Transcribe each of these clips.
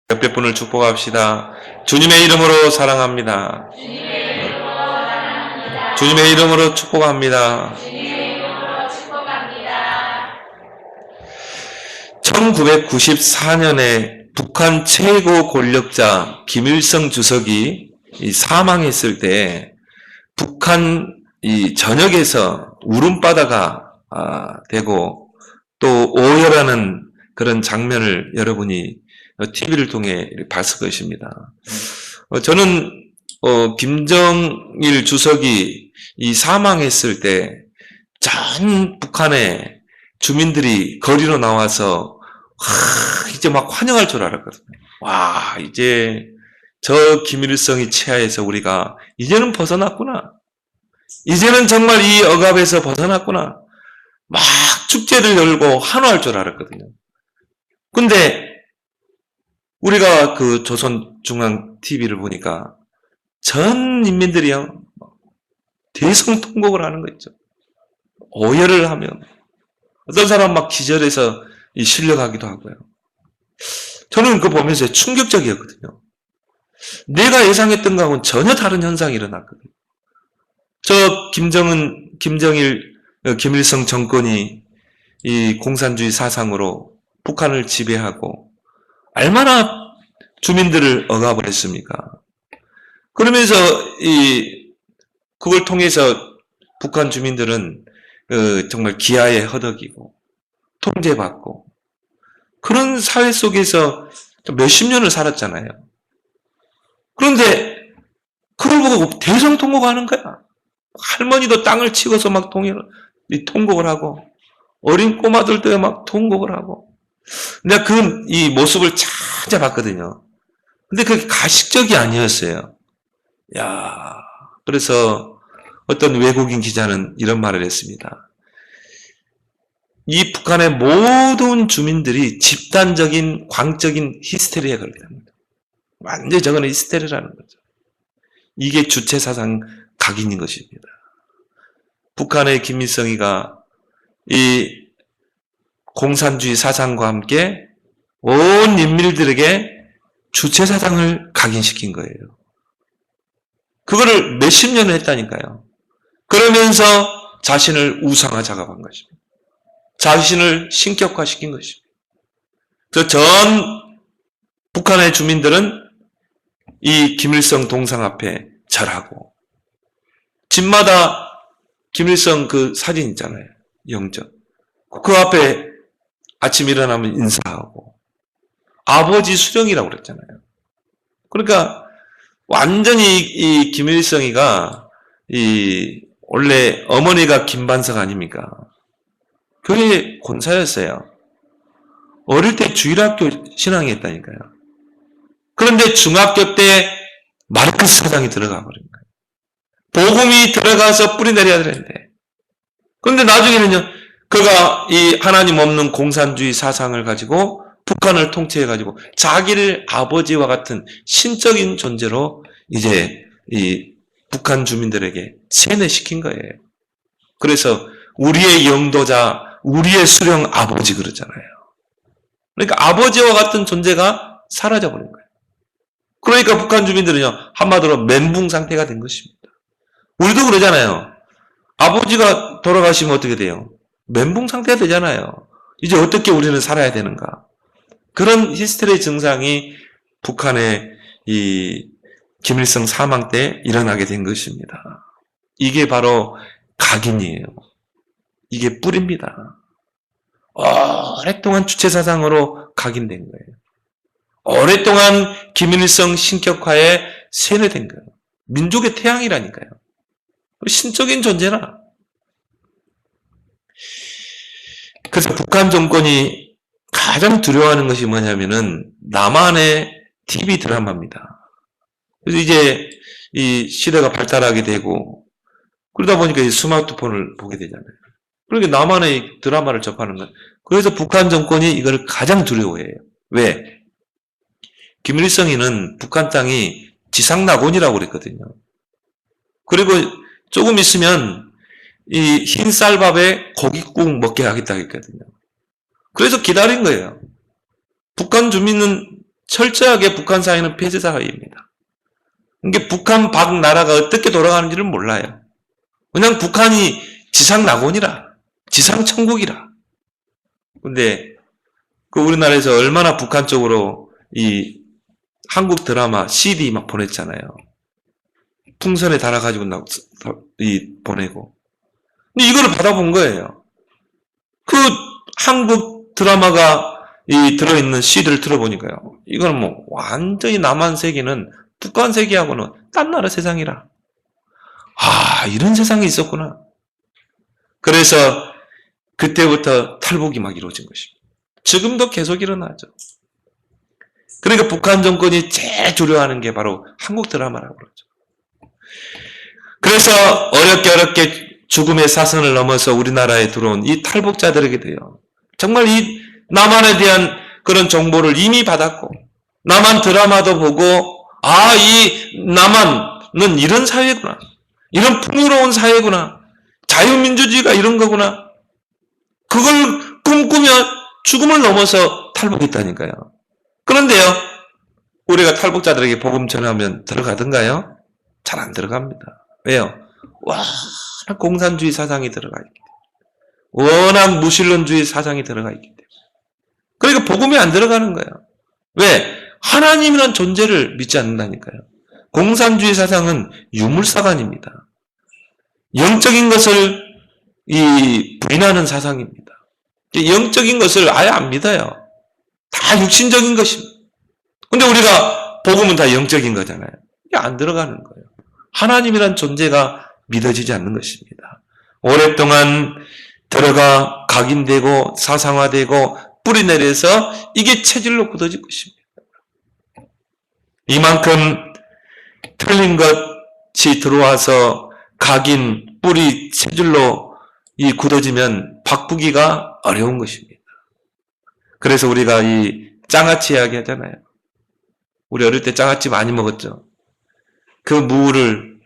옆에 분을 축복합시다. 주님의 이름으로 사랑합니다. 주님의 이름으로 축복합니다. 1994년에 북한 최고 권력자 김일성 주석이 사망했을 때 북한 이 전역에서 울음바다가 되고 또 오열하는 그런 장면을 여러분이 TV를 통해 봤을 것입니다. 저는 김정일 주석이 이 사망했을 때 전 북한의 주민들이 거리로 나와서 이제 막 환영할 줄 알았거든요. 와, 이제 저 김일성이 치하에서 우리가 이제는 벗어났구나. 이제는 정말 이 억압에서 벗어났구나. 막 축제를 열고 환호할 줄 알았거든요. 근데 우리가 그 조선중앙 TV를 보니까 전 인민들이요 대성통곡을 하는 거 있죠. 오열을 하면 어떤 사람 막 기절해서 실려가기도 하고요. 저는 그거 보면서 충격적이었거든요. 내가 예상했던 거하고는 전혀 다른 현상이 일어났거든요. 저 김정일, 김일성 정권이 이 공산주의 사상으로 북한을 지배하고 얼마나 주민들을 억압을 했습니까? 그러면서 그걸 통해서 북한 주민들은 정말 기아에 허덕이고 통제받고 그런 사회 속에서 몇십 년을 살았잖아요. 그런데 그걸 보고 대성통곡하는 거야. 할머니도 땅을 치고서 막 통곡을 하고 어린 꼬마들도 막 통곡을 하고 내가 이 모습을 찾아봤거든요. 근데 그게 가식적이 아니었어요. 야, 그래서 어떤 외국인 기자는 이런 말을 했습니다. 이 북한의 모든 주민들이 집단적인 광적인 히스테리에 걸립니다. 완전히 저거는 히스테리라는 거죠. 이게 주체사상 각인인 것입니다. 북한의 김일성이가 이 공산주의 사상과 함께 온 인민들에게 주체사상을 각인시킨 거예요. 그거를 몇십 년을 했다니까요. 그러면서 자신을 우상화 작업한 것입니다. 자신을 신격화시킨 것입니다. 그래서 전 북한의 주민들은 이 김일성 동상 앞에 절하고 집마다 김일성 그 사진 있잖아요. 영전. 그 앞에 아침 일어나면 인사하고 아버지 수령이라고 그랬잖아요. 그러니까 완전히 이 김일성이가 원래 어머니가 김반석 아닙니까? 교회 권사였어요. 어릴 때 주일학교 신앙이 했다니까요. 그런데 중학교 때 마르크스 사상이 들어가 버린 거예요. 복음이 들어가서 뿌리 내려야 되는데. 그런데 나중에는요, 그가 이 하나님 없는 공산주의 사상을 가지고 북한을 통치해가지고 자기를 아버지와 같은 신적인 존재로 이제 이 북한 주민들에게 세뇌시킨 거예요. 그래서 우리의 영도자, 우리의 수령 아버지 그러잖아요. 그러니까 아버지와 같은 존재가 사라져버린 거예요. 그러니까 북한 주민들은요, 한마디로 멘붕 상태가 된 것입니다. 우리도 그러잖아요. 아버지가 돌아가시면 어떻게 돼요? 멘붕 상태가 되잖아요. 이제 어떻게 우리는 살아야 되는가? 그런 히스테리 증상이 북한의 이 김일성 사망 때 일어나게 된 것입니다. 이게 바로 각인이에요. 이게 뿌리입니다. 오랫동안 주체사상으로 각인된 거예요. 오랫동안 김일성 신격화에 세뇌된 거예요. 민족의 태양이라니까요. 신적인 존재나. 그래서 북한 정권이 가장 두려워하는 것이 뭐냐면은 남한의 TV 드라마입니다. 그래서 이제 이 시대가 발달하게 되고 그러다 보니까 이 스마트폰을 보게 되잖아요. 그러니까 남한의 드라마를 접하는 거예요. 그래서 북한 정권이 이걸 가장 두려워해요. 왜? 김일성이는 북한 땅이 지상낙원이라고 그랬거든요. 그리고 조금 있으면 이 흰 쌀밥에 고깃국 먹게 하겠다고 했거든요. 그래서 기다린 거예요. 북한 주민은 철저하게 북한 사회는 폐쇄 사회입니다. 그러니까 북한 밖 나라가 어떻게 돌아가는지를 몰라요. 그냥 북한이 지상 낙원이라, 지상 천국이라. 근데 그 우리나라에서 얼마나 북한 쪽으로 이 한국 드라마 CD 막 보냈잖아요. 풍선에 달아가지고 보내고. 근데 이거를 받아본 거예요. 그 한국 드라마가 들어있는 CD를 들어보니까요. 이거는 뭐 완전히 남한 세계는 북한 세계하고는 딴 나라 세상이라. 이런 세상이 있었구나. 그래서 그때부터 탈북이 막 이루어진 것입니다. 지금도 계속 일어나죠. 그러니까 북한 정권이 제일 두려워하는 게 바로 한국 드라마라고 그러죠. 그래서 어렵게 죽음의 사선을 넘어서 우리나라에 들어온 이 탈북자들에게 돼요. 정말 이 남한에 대한 그런 정보를 이미 받았고, 남한 드라마도 보고, 이 남한은 이런 사회구나. 이런 풍요로운 사회구나. 자유민주주의가 이런 거구나. 그걸 꿈꾸며 죽음을 넘어서 탈북했다니까요. 그런데요, 우리가 탈북자들에게 복음 전하면 들어가던가요? 잘 안 들어갑니다. 왜요? 워낙 공산주의 사상이 들어가 있기 때문에. 워낙 무신론주의 사상이 들어가 있기 때문에. 그러니까 복음이 안 들어가는 거예요. 왜? 하나님이란 존재를 믿지 않는다니까요. 공산주의 사상은 유물사관입니다. 영적인 것을 부인하는 사상입니다. 영적인 것을 아예 안 믿어요. 다 육신적인 것입니다. 근데 우리가 복음은 다 영적인 거잖아요. 이게 안 들어가는 거예요. 하나님이란 존재가 믿어지지 않는 것입니다. 오랫동안 들어가 각인되고 사상화되고 뿌리내려서 이게 체질로 굳어질 것입니다. 이만큼 틀린 것이 들어와서 각인, 뿌리, 체질로 굳어지면 바꾸기가 어려운 것입니다. 그래서 우리가 이 장아찌 이야기 하잖아요. 우리 어릴 때 장아찌 많이 먹었죠. 그 무를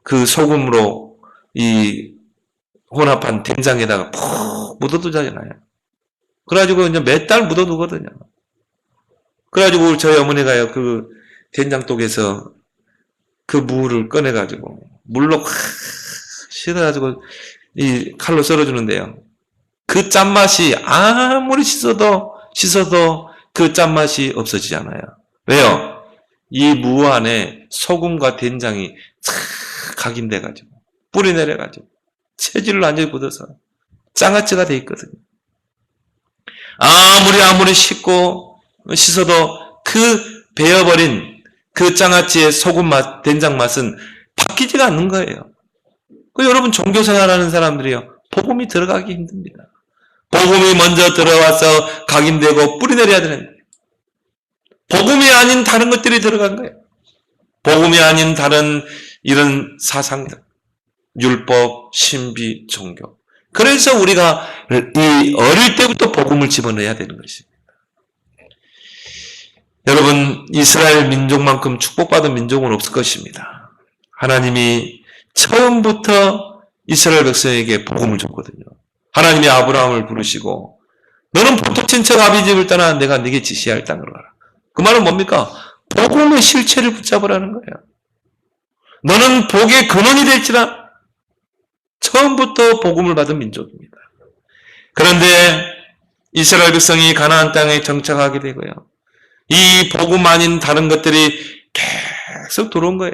그 소금으로 혼합한 된장에다가 푹 묻어두잖아요. 그래가지고 이제 몇 달 묻어두거든요. 그래가지고 저희 어머니가요, 그 된장독에서 그 무를 꺼내가지고 물로 확 씻어가지고 이 칼로 썰어주는데요. 그 짠맛이 아무리 씻어도 그 짠맛이 없어지지 않아요. 왜요? 이 무 안에 소금과 된장이 싹 각인돼가지고 뿌리 내려가지고 체질로 완전히 굳어서 장아찌가 돼 있거든요. 아무리 씻어도 그 베어버린 그 장아찌의 소금 맛, 된장 맛은 바뀌지가 않는 거예요. 여러분 종교생활하는 사람들이요, 복음이 들어가기 힘듭니다. 복음이 먼저 들어와서 각인되고 뿌리 내려야 되는데 복음이 아닌 다른 것들이 들어간 거예요. 복음이 아닌 다른 이런 사상들, 율법, 신비, 종교. 그래서 우리가 어릴 때부터 복음을 집어넣어야 되는 것입니다. 여러분, 이스라엘 민족만큼 축복받은 민족은 없을 것입니다. 하나님이 처음부터 이스라엘 백성에게 복음을 줬거든요. 하나님이 아브라함을 부르시고 너는 보토친척 아비집을 떠나 내가 네게 지시할 땅으로 가라. 그 말은 뭡니까? 복음의 실체를 붙잡으라는 거예요. 너는 복의 근원이 될지라. 처음부터 복음을 받은 민족입니다. 그런데 이스라엘 백성이 가나안 땅에 정착하게 되고요. 이 복음 아닌 다른 것들이 계속 들어온 거예요.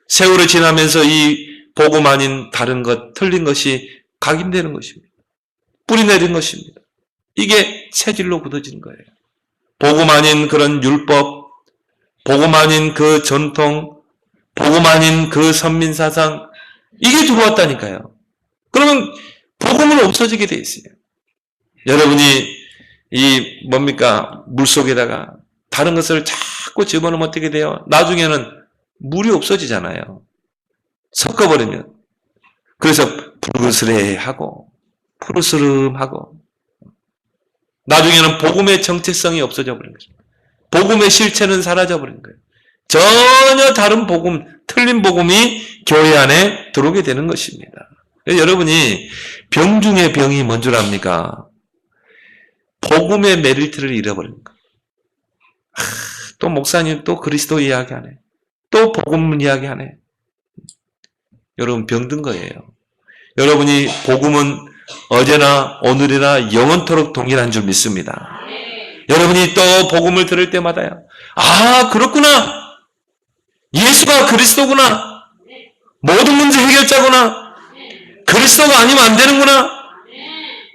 세월이 지나면서 이 복음 아닌 다른 것, 틀린 것이 각인되는 것입니다. 뿌리 내린 것입니다. 이게 체질로 굳어지는 거예요. 복음 아닌 그런 율법, 복음 아닌 그 전통, 복음 아닌 그 선민사상, 이게 들어왔다니까요. 그러면 복음은 없어지게 돼 있어요. 여러분이 물속에다가 다른 것을 자꾸 집어넣으면 어떻게 돼요? 나중에는 물이 없어지잖아요. 섞어버리면. 그래서 푸르스레하고 푸르스름하고 나중에는 복음의 정체성이 없어져 버린 것입니다. 복음의 실체는 사라져 버린 거예요. 전혀 다른 복음, 틀린 복음이 교회 안에 들어오게 되는 것입니다. 여러분이 병 중에 병이 뭔 줄 압니까? 복음의 메리트를 잃어버린 거예요. 또 목사님 또 그리스도 이야기하네. 또 복음 이야기하네. 여러분 병든 거예요. 여러분이 복음은 어제나 오늘이나 영원토록 동일한 줄 믿습니다. 여러분이 또 복음을 들을 때마다요. 아, 그렇구나. 예수가 그리스도구나. 모든 문제 해결자구나. 그리스도가 아니면 안 되는구나.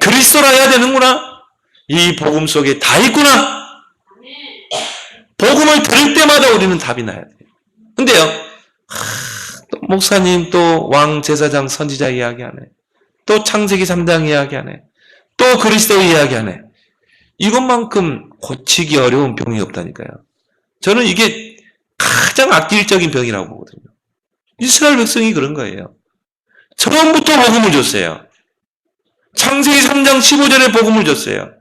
그리스도라야 되는구나. 이 복음 속에 다 있구나. 복음을 들을 때마다 우리는 답이 나야 돼요. 근데요, 또 목사님 또 왕 제사장 선지자 이야기하네. 또 창세기 3장 이야기하네. 또 그리스도 이야기하네. 이것만큼 고치기 어려운 병이 없다니까요. 저는 이게 가장 악질적인 병이라고 보거든요. 이스라엘 백성이 그런 거예요. 처음부터 복음을 줬어요. 창세기 3장 15절에 복음을 줬어요.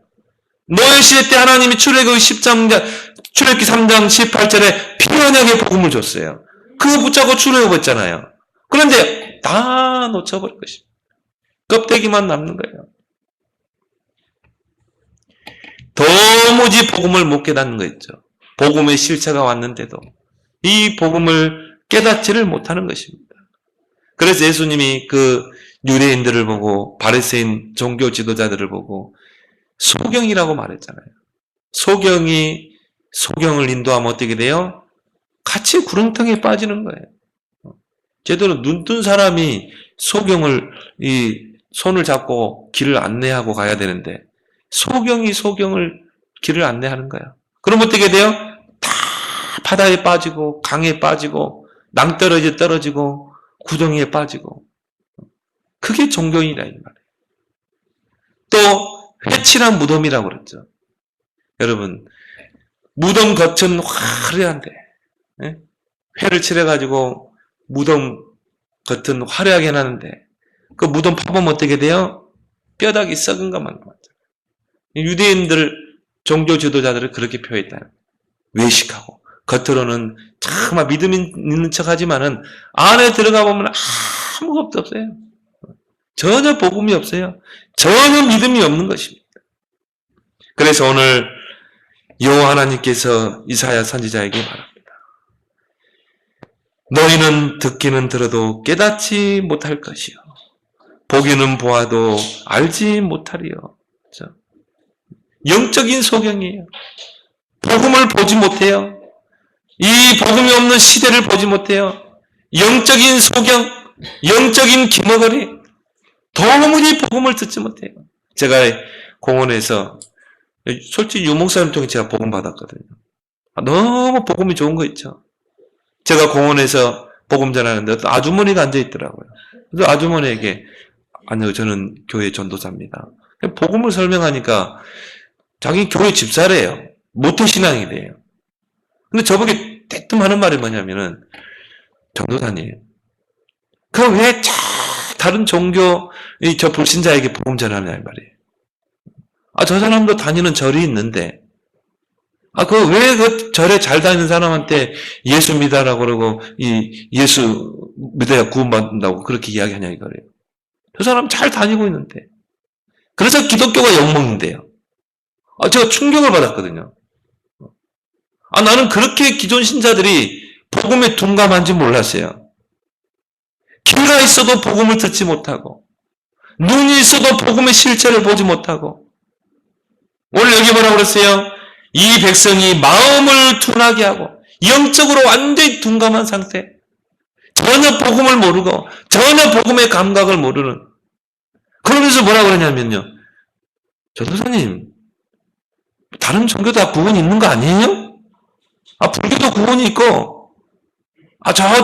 노예 시대 때 하나님이 출애굽기 3장 18절에 필요하게 복음을 줬어요. 그거 붙잡고 출애굽했잖아요. 그런데 다 놓쳐버린 것입니다. 껍데기만 남는 거예요. 도무지 복음을 못 깨닫는 거 있죠. 복음의 실체가 왔는데도 이 복음을 깨닫지를 못하는 것입니다. 그래서 예수님이 그 유대인들을 보고 바리새인 종교 지도자들을 보고 소경이라고 말했잖아요. 소경을 인도하면 어떻게 돼요? 같이 구렁텅이에 빠지는 거예요. 제대로 눈 뜬 사람이 소경을 손을 잡고 길을 안내하고 가야 되는데 소경이 소경을 길을 안내하는 거야. 그럼 어떻게 돼요? 다 바다에 빠지고 강에 빠지고 낭떠러지에 떨어지고 구덩이에 빠지고 그게 종교인이라 이 말이에요. 또 회칠한 무덤이라고 그랬죠. 여러분 무덤 겉은 화려한데 회를 칠해가지고 무덤 겉은 화려하게 해놨는데 그 무덤 파보면 어떻게 돼요? 뼈다귀 썩은 것만 남았죠. 유대인들 종교 지도자들을 그렇게 표했다. 외식하고 겉으로는 참 믿음 있는 척하지만은 안에 들어가 보면 아무것도 없어요. 전혀 복음이 없어요. 전혀 믿음이 없는 것입니다. 그래서 오늘 여호와 하나님께서 이사야 선지자에게 말합니다. 너희는 듣기는 들어도 깨닫지 못할 것이요. 보기는 보아도 알지 못하리요. 그렇죠? 영적인 소경이에요. 복음을 보지 못해요. 이 복음이 없는 시대를 보지 못해요. 영적인 소경, 영적인 기머거리, 도무지 복음을 듣지 못해요. 제가 공원에서 솔직히 유목사님 통해 제가 복음 받았거든요. 너무 복음이 좋은 거 있죠. 제가 공원에서 복음 전하는데 또 아주머니가 앉아있더라고요. 그래서 아주머니에게 아니요, 저는 교회 전도사입니다. 복음을 설명하니까 자기 교회 집사래요. 모태신앙이래요. 근데 저보게 대뜸 하는 말이 뭐냐면은 전도사님, 그럼 왜 다른 종교 저 불신자에게 복음 전하느냐 이 말이에요. 저 사람도 다니는 절이 있는데 왜 그 절에 잘 다니는 사람한테 예수 믿어라고 그러고 예수 믿어야 구원받는다고 그렇게 이야기하냐 이거래요. 저 사람 잘 다니고 있는데. 그래서 기독교가 욕먹는데요. 제가 충격을 받았거든요. 나는 그렇게 기존 신자들이 복음에 둔감한지 몰랐어요. 귀가 있어도 복음을 듣지 못하고 눈이 있어도 복음의 실체를 보지 못하고 오늘 여기 뭐라고 그랬어요? 이 백성이 마음을 둔하게 하고 영적으로 완전히 둔감한 상태, 전혀 복음을 모르고 전혀 복음의 감각을 모르는. 그러면서 뭐라고 그러냐면요, 전도사님 다른 종교 다 구원이 있는 거 아니에요? 불교도 구원이 있고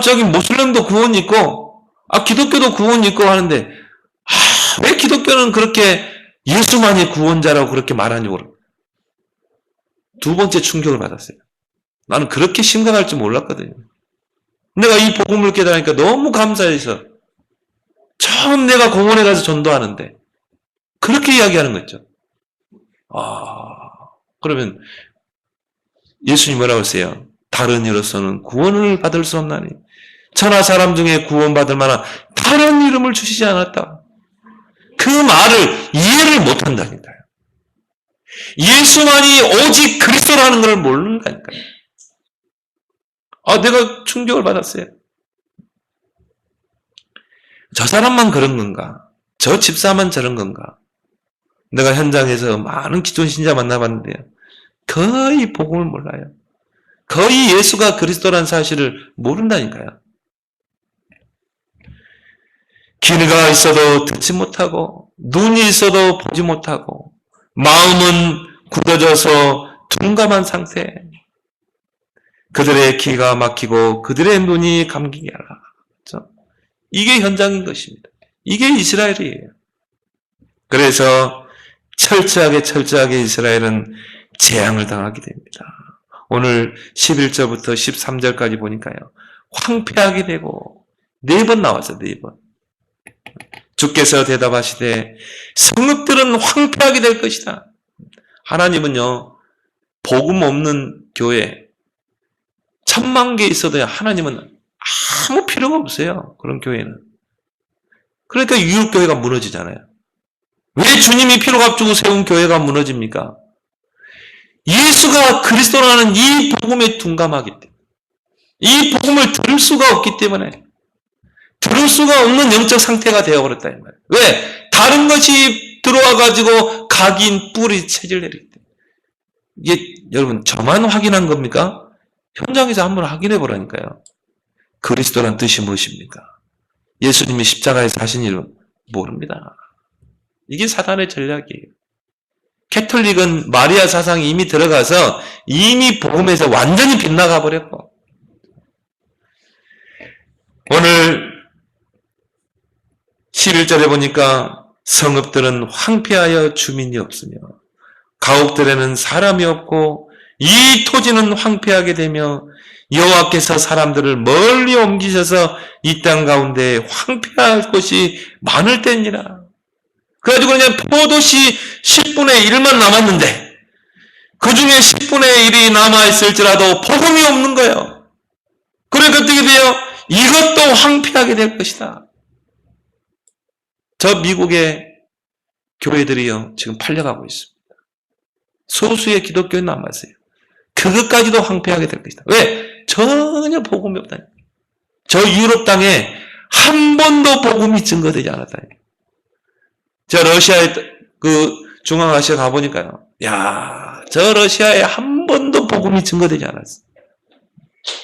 저기 모슬렘도 구원이 있고 기독교도 구원이 있고 하는데 왜 기독교는 그렇게 예수만이 구원자라고 그렇게 말하는지 모르겠어요. 두 번째 충격을 받았어요. 나는 그렇게 심각할 줄 몰랐거든요. 내가 이 복음을 깨달으니까 너무 감사해서 처음 내가 공원에 가서 전도하는데 그렇게 이야기하는 거죠. 그러면 예수님 뭐라고 했어요? 다른 이로서는 구원을 받을 수 없나니 천하 사람 중에 구원받을 만한 다른 이름을 주시지 않았다. 그 말을 이해를 못한다니까요. 예수만이 오직 그리스도라는 걸 모른다니까요. 내가 충격을 받았어요. 저 사람만 그런 건가? 저 집사만 저런 건가? 내가 현장에서 많은 기존 신자 만나봤는데요. 거의 복음을 몰라요. 거의 예수가 그리스도라는 사실을 모른다니까요. 귀가 있어도 듣지 못하고 눈이 있어도 보지 못하고 마음은 굳어져서 둔감한 상태. 그들의 귀가 막히고 그들의 눈이 감기게 하라. 그렇죠? 이게 현장인 것입니다. 이게 이스라엘이에요. 그래서 철저하게 이스라엘은 재앙을 당하게 됩니다. 오늘 11절부터 13절까지 보니까요. 황폐하게 되고 4번 나왔어요. 4번. 주께서 대답하시되 성읍들은 황폐하게 될 것이다. 하나님은요. 복음 없는 교회 10,000,000개 있어도 하나님은 아무 필요가 없어요. 그런 교회는. 그러니까 유럽교회가 무너지잖아요. 왜 주님이 피로값 주고 세운 교회가 무너집니까? 예수가 그리스도라는 이 복음에 둔감하기 때문에, 이 복음을 들을 수가 없기 때문에, 들을 수가 없는 영적 상태가 되어버렸다 이 말이에요. 왜? 다른 것이 들어와가지고 각인 뿌리 체질 내리기 때문에. 이게 여러분 저만 확인한 겁니까? 현장에서 한번 확인해 보라니까요. 그리스도란 뜻이 무엇입니까? 예수님이 십자가에서 하신 일은 모릅니다. 이게 사단의 전략이에요. 캐톨릭은 마리아 사상이 이미 들어가서 이미 복음에서 완전히 빗나가 버렸고, 오늘 11절에 보니까 성읍들은 황폐하여 주민이 없으며 가옥들에는 사람이 없고 이 토지는 황폐하게 되며 여호와께서 사람들을 멀리 옮기셔서 이 땅 가운데 황폐할 곳이 많을 때니라. 그래가지고 그냥 포도씨 10분의 1만 남았는데 그 중에 10분의 1이 남아있을지라도 복음이 없는 거예요. 그러니까 어떻게 돼요? 이것도 황폐하게 될 것이다. 저 미국의 교회들이요 지금 팔려가고 있습니다. 소수의 기독교인 남았어요. 그것까지도 황폐하게 될 것이다. 왜? 전혀 복음이 없다니. 저 유럽 땅에 한 번도 복음이 증거되지 않았다니. 저 러시아에 중앙아시아 가보니까요. 저 러시아에 한 번도 복음이 증거되지 않았어.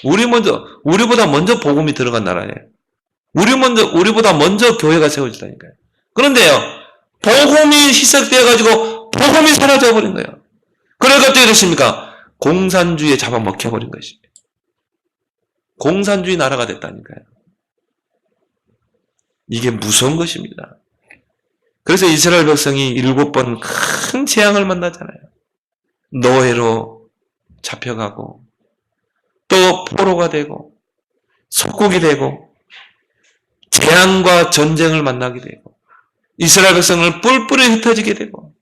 우리보다 먼저 복음이 들어간 나라예요. 우리보다 먼저 교회가 세워졌다니까요. 그런데요, 복음이 희석되어가지고 복음이 사라져버린 거예요. 그래서 어떻게 됐습니까? 공산주의에 잡아먹혀버린 것입니다. 공산주의 나라가 됐다니까요. 이게 무서운 것입니다. 그래서 이스라엘 백성이 7번 큰 재앙을 만나잖아요. 노예로 잡혀가고 또 포로가 되고 속국이 되고 재앙과 전쟁을 만나게 되고 이스라엘 백성을 뿔뿔이 흩어지게 되고,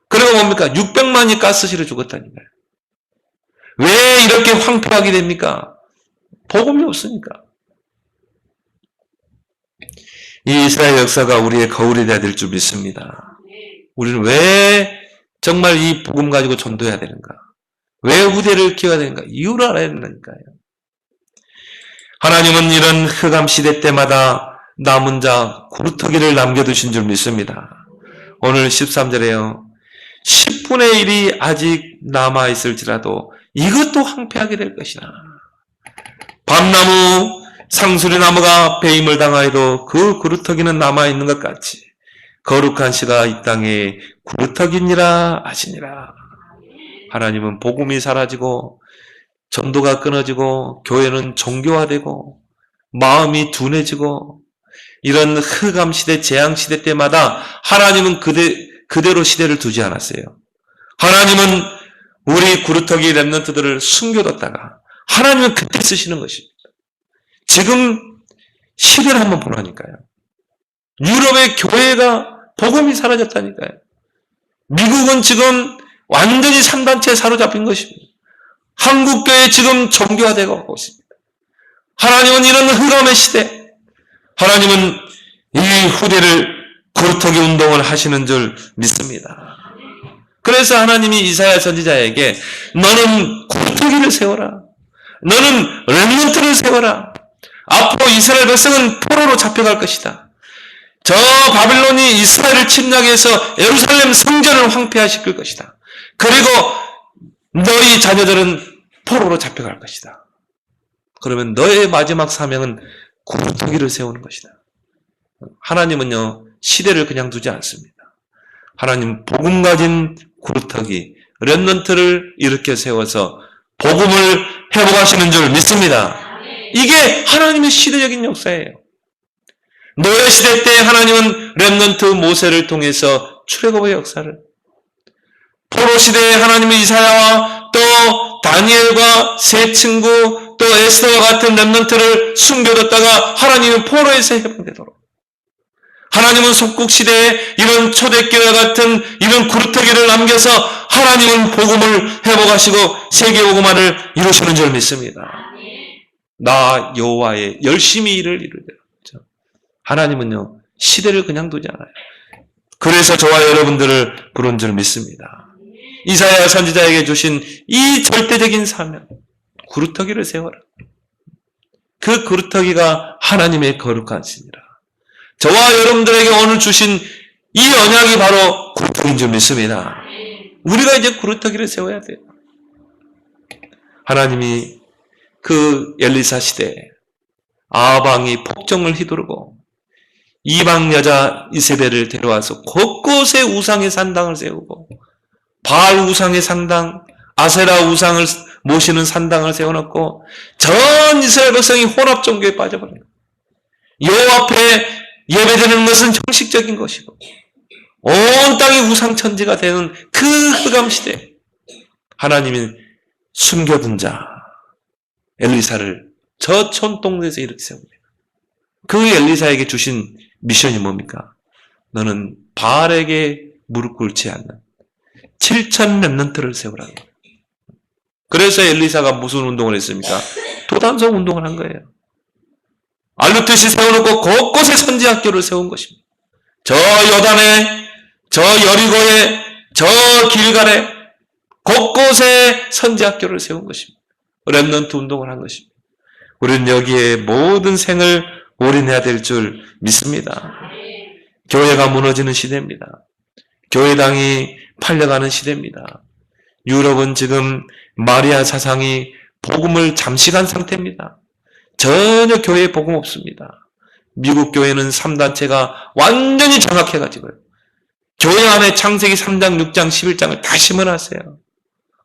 그리고 뭡니까? 600만이 가스실에 죽었다니까요. 왜 이렇게 황폐하게 됩니까? 복음이 없으니까. 이 이스라엘 역사가 우리의 거울이 되어야 될 줄 믿습니다. 우리는 왜 정말 이 복음 가지고 전도해야 되는가? 왜 후대를 키워야 되는가? 이유를 알아야 된다니까요. 하나님은 이런 흑암 시대 때마다 남은 자 구루터기를 남겨두신 줄 믿습니다. 오늘 13절에요. 10분의 1이 아직 남아있을지라도 이것도 황폐하게 될 것이다. 밤나무, 상수리나무가 배임을 당하여도 그 구루터기는 남아있는 것 같이 거룩한 씨가 이 땅에 구루터기니라 하시니라. 하나님은 복음이 사라지고 전도가 끊어지고 교회는 종교화되고 마음이 둔해지고 이런 흑암 시대, 재앙 시대 때마다 하나님은 그대로 시대를 두지 않았어요. 하나님은 우리 구루터기 렘넌트들을 숨겨뒀다가 하나님은 그때 쓰시는 것입니다. 지금 시대를 한번 보라니까요. 유럽의 교회가 복음이 사라졌다니까요. 미국은 지금 완전히 3단체에 사로잡힌 것입니다. 한국교회 지금 종교화되고 있습니다. 하나님은 이런 흑암의 시대, 하나님은 이 후대를 구루터기 운동을 하시는 줄 믿습니다. 그래서 하나님이 이사야 선지자에게 너는 구루터기를 세워라. 너는 렘넌트를 세워라. 앞으로 이스라엘 백성은 포로로 잡혀갈 것이다. 저 바빌론이 이스라엘을 침략해서 예루살렘 성전을 황폐화시킬 것이다. 그리고 너희 자녀들은 포로로 잡혀갈 것이다. 그러면 너의 마지막 사명은 구루터기를 세우는 것이다. 하나님은요, 시대를 그냥 두지 않습니다. 하나님 복음 가진 구루터기, 렘넌트를 일으켜 세워서 복음을 회복하시는 줄 믿습니다. 이게 하나님의 시대적인 역사예요. 노예 시대 때 하나님은 렘넌트 모세를 통해서 출애굽의 역사를, 포로 시대에 하나님의 이사야와 또 다니엘과 세 친구 또 에스더와 같은 렘넌트를 숨겨뒀다가 하나님은 포로에서 해방되도록, 하나님은 속국 시대에 이런 초대교회 같은 이런 구루터기를 남겨서 하나님은 복음을 회복하시고 세계 복음화를 이루시는 줄 믿습니다. 나 여호와의 열심히 일을 이루리라. 하나님은요, 시대를 그냥 두지 않아요. 그래서 저와 여러분들을 부른 줄 믿습니다. 이사야 선지자에게 주신 이 절대적인 사명, 구루터기를 세워라. 그 구루터기가 하나님의 거룩한 신이라. 저와 여러분들에게 오늘 주신 이 언약이 바로 구루터기인 줄 믿습니다. 우리가 이제 구루터기를 세워야 돼요. 하나님이 그 엘리사 시대에 아방이 폭정을 휘두르고 이방 여자 이세벨을 데려와서 곳곳에 우상의 산당을 세우고 바알 우상의 산당, 아세라 우상을 모시는 산당을 세워놓고 전 이스라엘 백성이 혼합 종교에 빠져버린 거예요. 여호와 앞에 예배드리는 것은 형식적인 것이고 온 땅이 우상천지가 되는 그 흑암 시대, 하나님은 숨겨둔 자 엘리사를 저 촌동네에서 이렇게 세웁니다. 그 엘리사에게 주신 미션이 뭡니까? 너는 바알에게 무릎 꿇지 않는 7천 렘넌트를 세우라는 거예요. 그래서 엘리사가 무슨 운동을 했습니까? 도단성 운동을 한 거예요. 알루트시 세워놓고 곳곳에 선지학교를 세운 것입니다. 저 요단에, 저 여리고에, 저 길갈에 곳곳에 선지학교를 세운 것입니다. 렘넌트 운동을 한 것입니다. 우리는 여기에 모든 생을 올인해야 될 줄 믿습니다. 교회가 무너지는 시대입니다. 교회당이 팔려가는 시대입니다. 유럽은 지금 마리아 사상이 복음을 잠식한 상태입니다. 전혀 교회에 복음 없습니다. 미국 교회는 3단체가 완전히 장악해가지고요. 교회 안에 창세기 3장, 6장, 11장을 다 심어놨어요.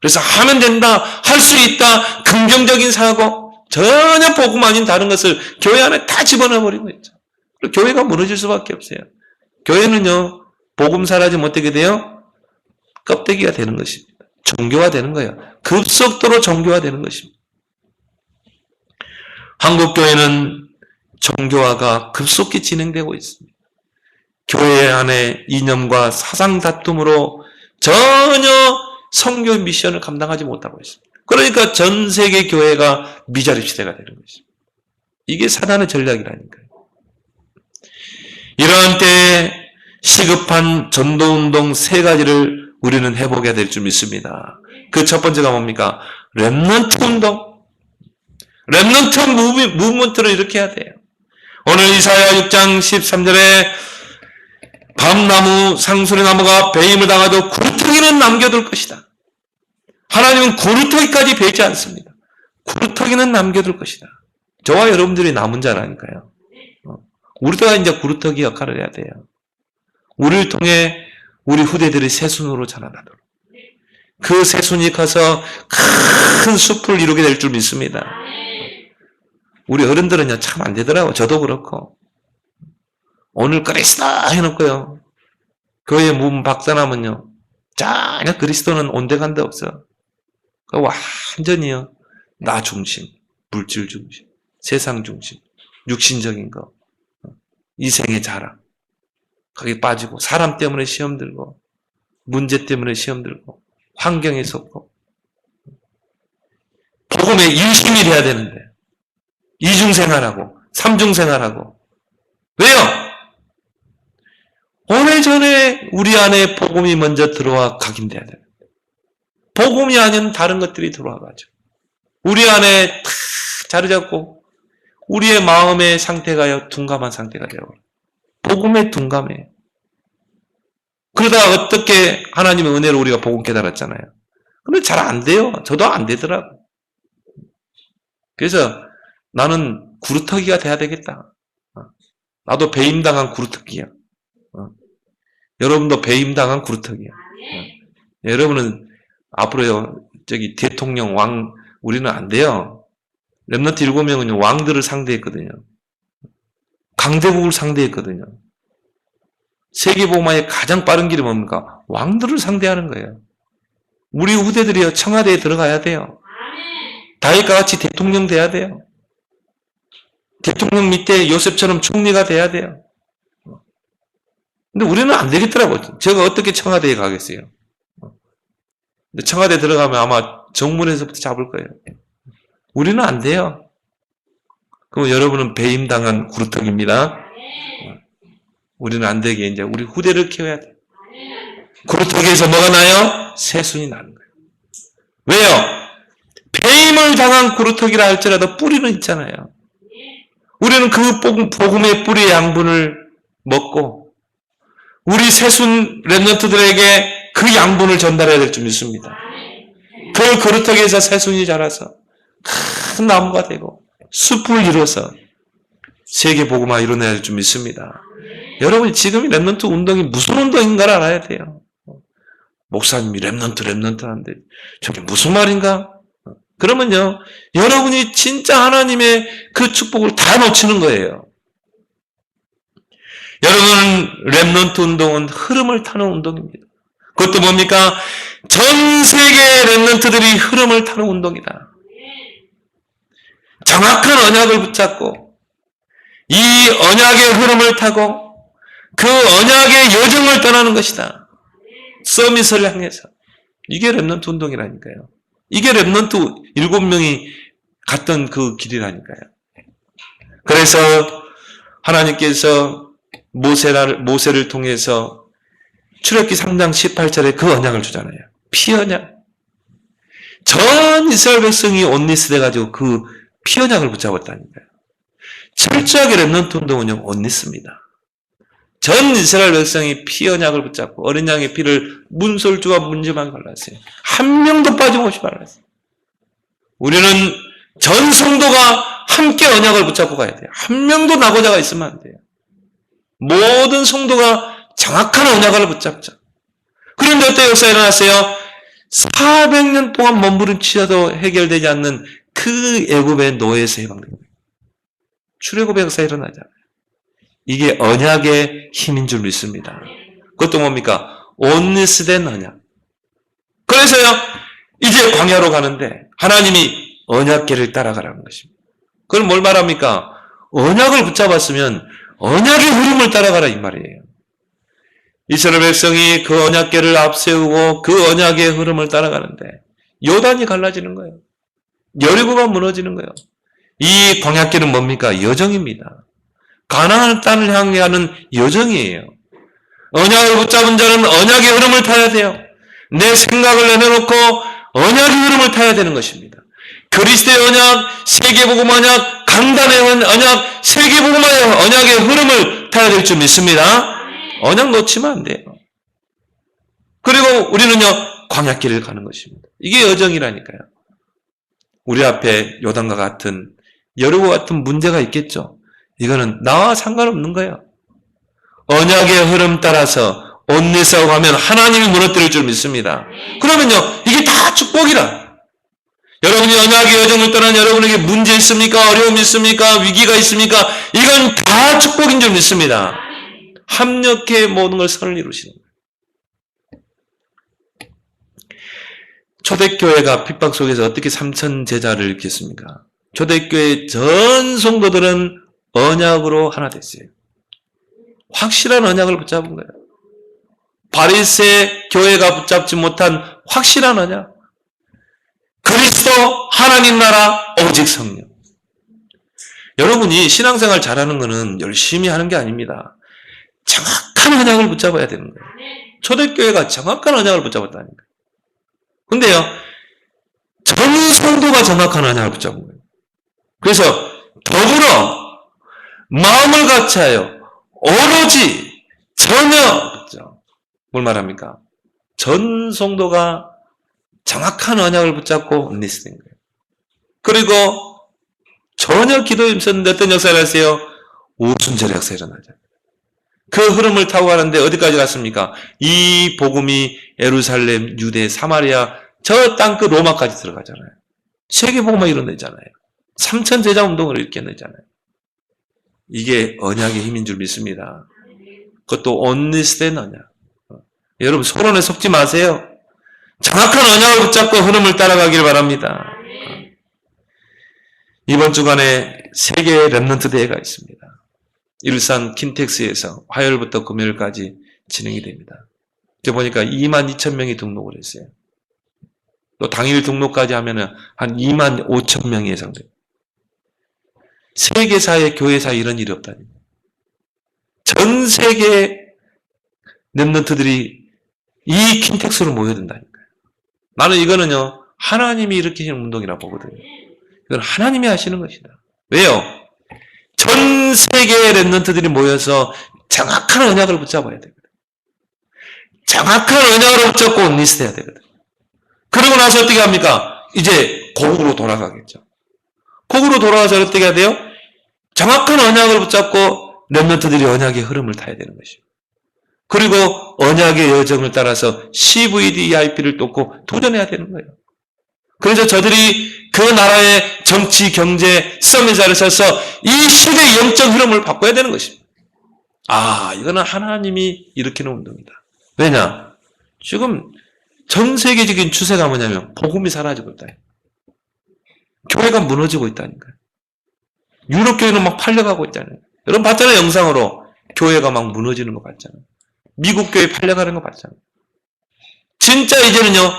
그래서 하면 된다, 할 수 있다, 긍정적인 사고, 전혀 복음 아닌 다른 것을 교회 안에 다 집어넣어버리고 있죠. 교회가 무너질 수밖에 없어요. 교회는요, 복음 사라지면 어떻게 돼요? 껍데기가 되는 것입니다. 종교화 되는 거예요. 급속도로 종교화 되는 것입니다. 한국 교회는 종교화가 급속히 진행되고 있습니다. 교회 안에 이념과 사상 다툼으로 전혀 선교 미션을 감당하지 못하고 있습니다. 그러니까 전 세계 교회가 미자립 시대가 되는 것입니다. 이게 사단의 전략이라니까요. 이러한 때에 시급한 전도운동 3가지를 우리는 해보게 될 줄 믿습니다. 그 첫 번째가 뭡니까? 렘넌트 운동. 렘넌트 무브먼트를 일으켜야 돼요. 오늘 이사야 6장 13절에 밤나무, 상수리나무가 배임을 당하도 구루터기는 남겨둘 것이다. 하나님은 구루터기까지 베지 않습니다. 구루터기는 남겨둘 것이다. 저와 여러분들이 남은 자라니까요. 우리가 이제 구루터기 역할을 해야 돼요. 우리를 통해 우리 후대들이 새순으로 자라나도록. 그 새순이 커서 큰 숲을 이루게 될 줄 믿습니다. 우리 어른들은요, 참 안 되더라고요. 저도 그렇고. 오늘 그리스도 해놓고요. 교회 문 박사나면요, 전혀 그리스도는 온데간데 없어. 완전히요, 나 중심, 물질 중심, 세상 중심, 육신적인 거, 이생의 자랑. 거기 빠지고, 사람 때문에 시험 들고, 문제 때문에 시험 들고, 환경에 속고, 복음에 일심일 해야 되는데, 이중생활하고, 삼중생활하고. 왜요? 오래전에 우리 안에 복음이 먼저 들어와 각인돼야 돼요. 복음이 아닌 다른 것들이 들어와가지고. 우리 안에 탁 자리 잡고 우리의 마음의 상태가 둔감한 상태가 되어 복음에 둔감해. 그러다가 어떻게 하나님의 은혜로 우리가 복음 깨달았잖아요. 근데 잘 안 돼요. 저도 안 되더라고. 그래서 나는 구루터기가 돼야 되겠다. 나도 배임당한 구루터기야. 여러분도 배임당한 구루터기야. 여러분은 앞으로 대통령 왕 우리는 안 돼요. 렘넌트 7명은 왕들을 상대했거든요. 강대국을 상대했거든요. 세계복음화의 가장 빠른 길이 뭡니까? 왕들을 상대하는 거예요. 우리 후대들이요, 청와대에 들어가야 돼요. 다윗과 같이 대통령 돼야 돼요. 대통령 밑에 요셉처럼 총리가 돼야 돼요. 근데 우리는 안 되겠더라고요. 제가 어떻게 청와대에 가겠어요? 근데 청와대 들어가면 아마 정문에서부터 잡을 거예요. 우리는 안 돼요. 그럼 여러분은 배임당한 구루터기입니다. 우리는 안 되게 이제 우리 후대를 키워야 돼요. 구루터기에서 뭐가 나요? 새순이 나는 거예요. 왜요? 배임을 당한 구루터기라 할지라도 뿌리는 있잖아요. 우리는 그 복음의 뿌리의 양분을 먹고 우리 새순 렘넌트들에게 그 양분을 전달해야 될 줄 믿습니다. 그 구루터기에서 새순이 자라서 큰 나무가 되고 숲을 이뤄서 세계 복음화 이뤄내야 될 줄 믿습니다. 여러분이 지금 렘넌트 운동이 무슨 운동인가를 알아야 돼요. 목사님이 렘넌트 하는데 저게 무슨 말인가? 그러면요, 여러분이 진짜 하나님의 그 축복을 다 놓치는 거예요. 여러분, 렘넌트 운동은 흐름을 타는 운동입니다. 그것도 뭡니까? 전 세계 렘넌트들이 흐름을 타는 운동이다. 정확한 언약을 붙잡고 이 언약의 흐름을 타고 그 언약의 여정을 떠나는 것이다. 서밋을 향해서. 이게 렘넌트 운동이라니까요. 이게 렘넌트 7명이 갔던 그 길이라니까요. 그래서 하나님께서 모세를 통해서 출애굽기 3장 18절에 그 언약을 주잖아요. 피언약. 전 이스라엘 백성이 온리스 돼가지고 그 피언약을 붙잡았다니까요. 철저하게 렘넌트 운동은요, 온리스입니다. 전 이스라엘 백성이 피언약을 붙잡고 어린 양의 피를 문설주와 문지방에 발랐어요. 한 명도 빠짐없이 발랐어요. 우리는 전 성도가 함께 언약을 붙잡고 가야 돼요. 한 명도 낙오자가 있으면 안 돼요. 모든 성도가 정확한 언약을 붙잡죠. 그런데 어떤 역사가 일어났어요? 400년 동안 몸부림치셔도 해결되지 않는 그 애굽의 노예에서 해방된 거예요. 출애굽의 역사가 일어나잖아요. 이게 언약의 힘인 줄 믿습니다. 그것도 뭡니까? 온리스된 언약. 그래서요, 이제 광야로 가는데 하나님이 언약궤를 따라가라는 것입니다. 그걸 뭘 말합니까? 언약을 붙잡았으면 언약의 흐름을 따라가라 이 말이에요. 이스라엘 백성이 그 언약궤를 앞세우고 그 언약의 흐름을 따라가는데 요단이 갈라지는 거예요. 여리고가 무너지는 거예요. 이 광야길은 뭡니까? 여정입니다. 가나안 땅을 향해 가는 여정이에요. 언약을 붙잡은 자는 언약의 흐름을 타야 돼요. 내 생각을 내려놓고 언약의 흐름을 타야 되는 것입니다. 그리스도의 언약, 세계복음 언약, 강단의 언약, 세계복음 언약의 흐름을 타야 될 줄 믿습니다. 언약 놓치면 안 돼요. 그리고 우리는요, 광야길을 가는 것입니다. 이게 여정이라니까요. 우리 앞에 요단과 같은 여리고 같은 문제가 있겠죠. 이거는 나와 상관없는 거예요. 언약의 흐름 따라서 온리스하고 가면 하나님이 무너뜨릴 줄 믿습니다. 그러면요, 이게 다 축복이라. 여러분이 언약의 여정을 떠난 여러분에게 문제 있습니까? 어려움이 있습니까? 위기가 있습니까? 이건 다 축복인 줄 믿습니다. 합력해 모든 걸 선을 이루시는 거예요. 초대교회가 핍박 속에서 어떻게 3천 제자를 일으켰습니까? 초대교회 전 성도들은 언약으로 하나 됐어요. 확실한 언약을 붙잡은 거예요. 바리새 교회가 붙잡지 못한 확실한 언약. 그리스도, 하나님 나라, 오직 성령. 여러분이 신앙생활 잘하는 것은 열심히 하는 게 아닙니다. 정확한 언약을 붙잡아야 되는 거예요. 초대교회가 정확한 언약을 붙잡았다는 거예요. 근데요, 전 성도가 정확한 언약을 붙잡은 거예요. 그래서 더불어 마음을 같이하여 오로지 전혀 그렇죠. 뭘 말합니까? 전 성도가 정확한 언약을 붙잡고 언니스된 거예요. 그리고 전혀 기도에 없었는데 어떤 역사를 하세요? 오순절의 역사가 일어나죠. 그 흐름을 타고 가는데 어디까지 갔습니까? 이 복음이 예루살렘, 유대, 사마리아 저 땅끝 로마까지 들어가잖아요. 세계복음이 일어나잖아요. 3천 제자 운동을 일으켜내잖아요. 이게 언약의 힘인 줄 믿습니다. 그것도 언니스된 언약. 여러분 소론에 속지 마세요. 정확한 언약을 붙잡고 흐름을 따라가길 바랍니다. 이번 주간에 세계 렘넌트 대회가 있습니다. 일산 킨텍스에서 화요일부터 금요일까지 진행이 됩니다. 이제 보니까 22,000명이 등록을 했어요. 또 당일 등록까지 하면은 한 25,000명이 예상돼요. 세계사의 교회사에 이런 일이 없다니. 전 세계 렘넌트들이 이 킨텍스로 모여든다니까요. 나는 이거는요, 하나님이 일으키시는 운동이라 보거든요. 이건 하나님이 하시는 것이다. 왜요? 전 세계의 렘넌트들이 모여서 정확한 언약을 붙잡아야 되거든. 정확한 언약을 붙잡고 언니스트해야 되거든. 그러고 나서 어떻게 합니까? 이제 고국으로 돌아가겠죠. 고국으로 돌아가서 어떻게 해야 돼요? 정확한 언약을 붙잡고 렘넌트들이 언약의 흐름을 타야 되는 것이죠. 그리고 언약의 여정을 따라서 CVDIP를 뚫고 도전해야 되는 거예요. 그래서 저들이 그 나라의 정치, 경제, 서밋 자리에 서서 이 시대의 영적 흐름을 바꿔야 되는 것입니다. 아, 이거는 하나님이 일으키는 운동이다. 왜냐? 지금 전 세계적인 추세가 뭐냐면 복음이 사라지고 있다. 교회가 무너지고 있다니까요. 유럽 교회는 막 팔려가고 있잖아요. 여러분 봤잖아요, 영상으로. 교회가 막 무너지는 거 봤잖아요. 미국 교회 팔려가는 거 봤잖아요. 진짜 이제는요,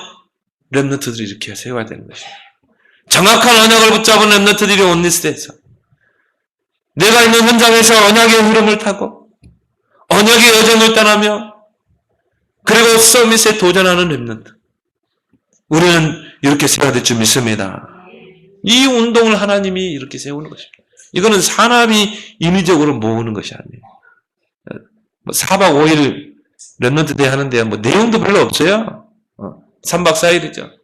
렘넌트들이 이렇게 세워야 되는 것이에요. 정확한 언약을 붙잡은 렘넌트들이 온리스트에서 내가 있는 현장에서 언약의 흐름을 타고 언약의 여정을 떠나며 그리고 서밋에 도전하는 렘넌트. 우리는 이렇게 세워야 될 줄 믿습니다. 이 운동을 하나님이 이렇게 세우는 것입니다. 이거는 사람이 인위적으로 모으는 것이 아니에요. 4박 5일 렘넌트 대회 하는데 뭐 내용도 별로 없어요. 3박 4일이죠.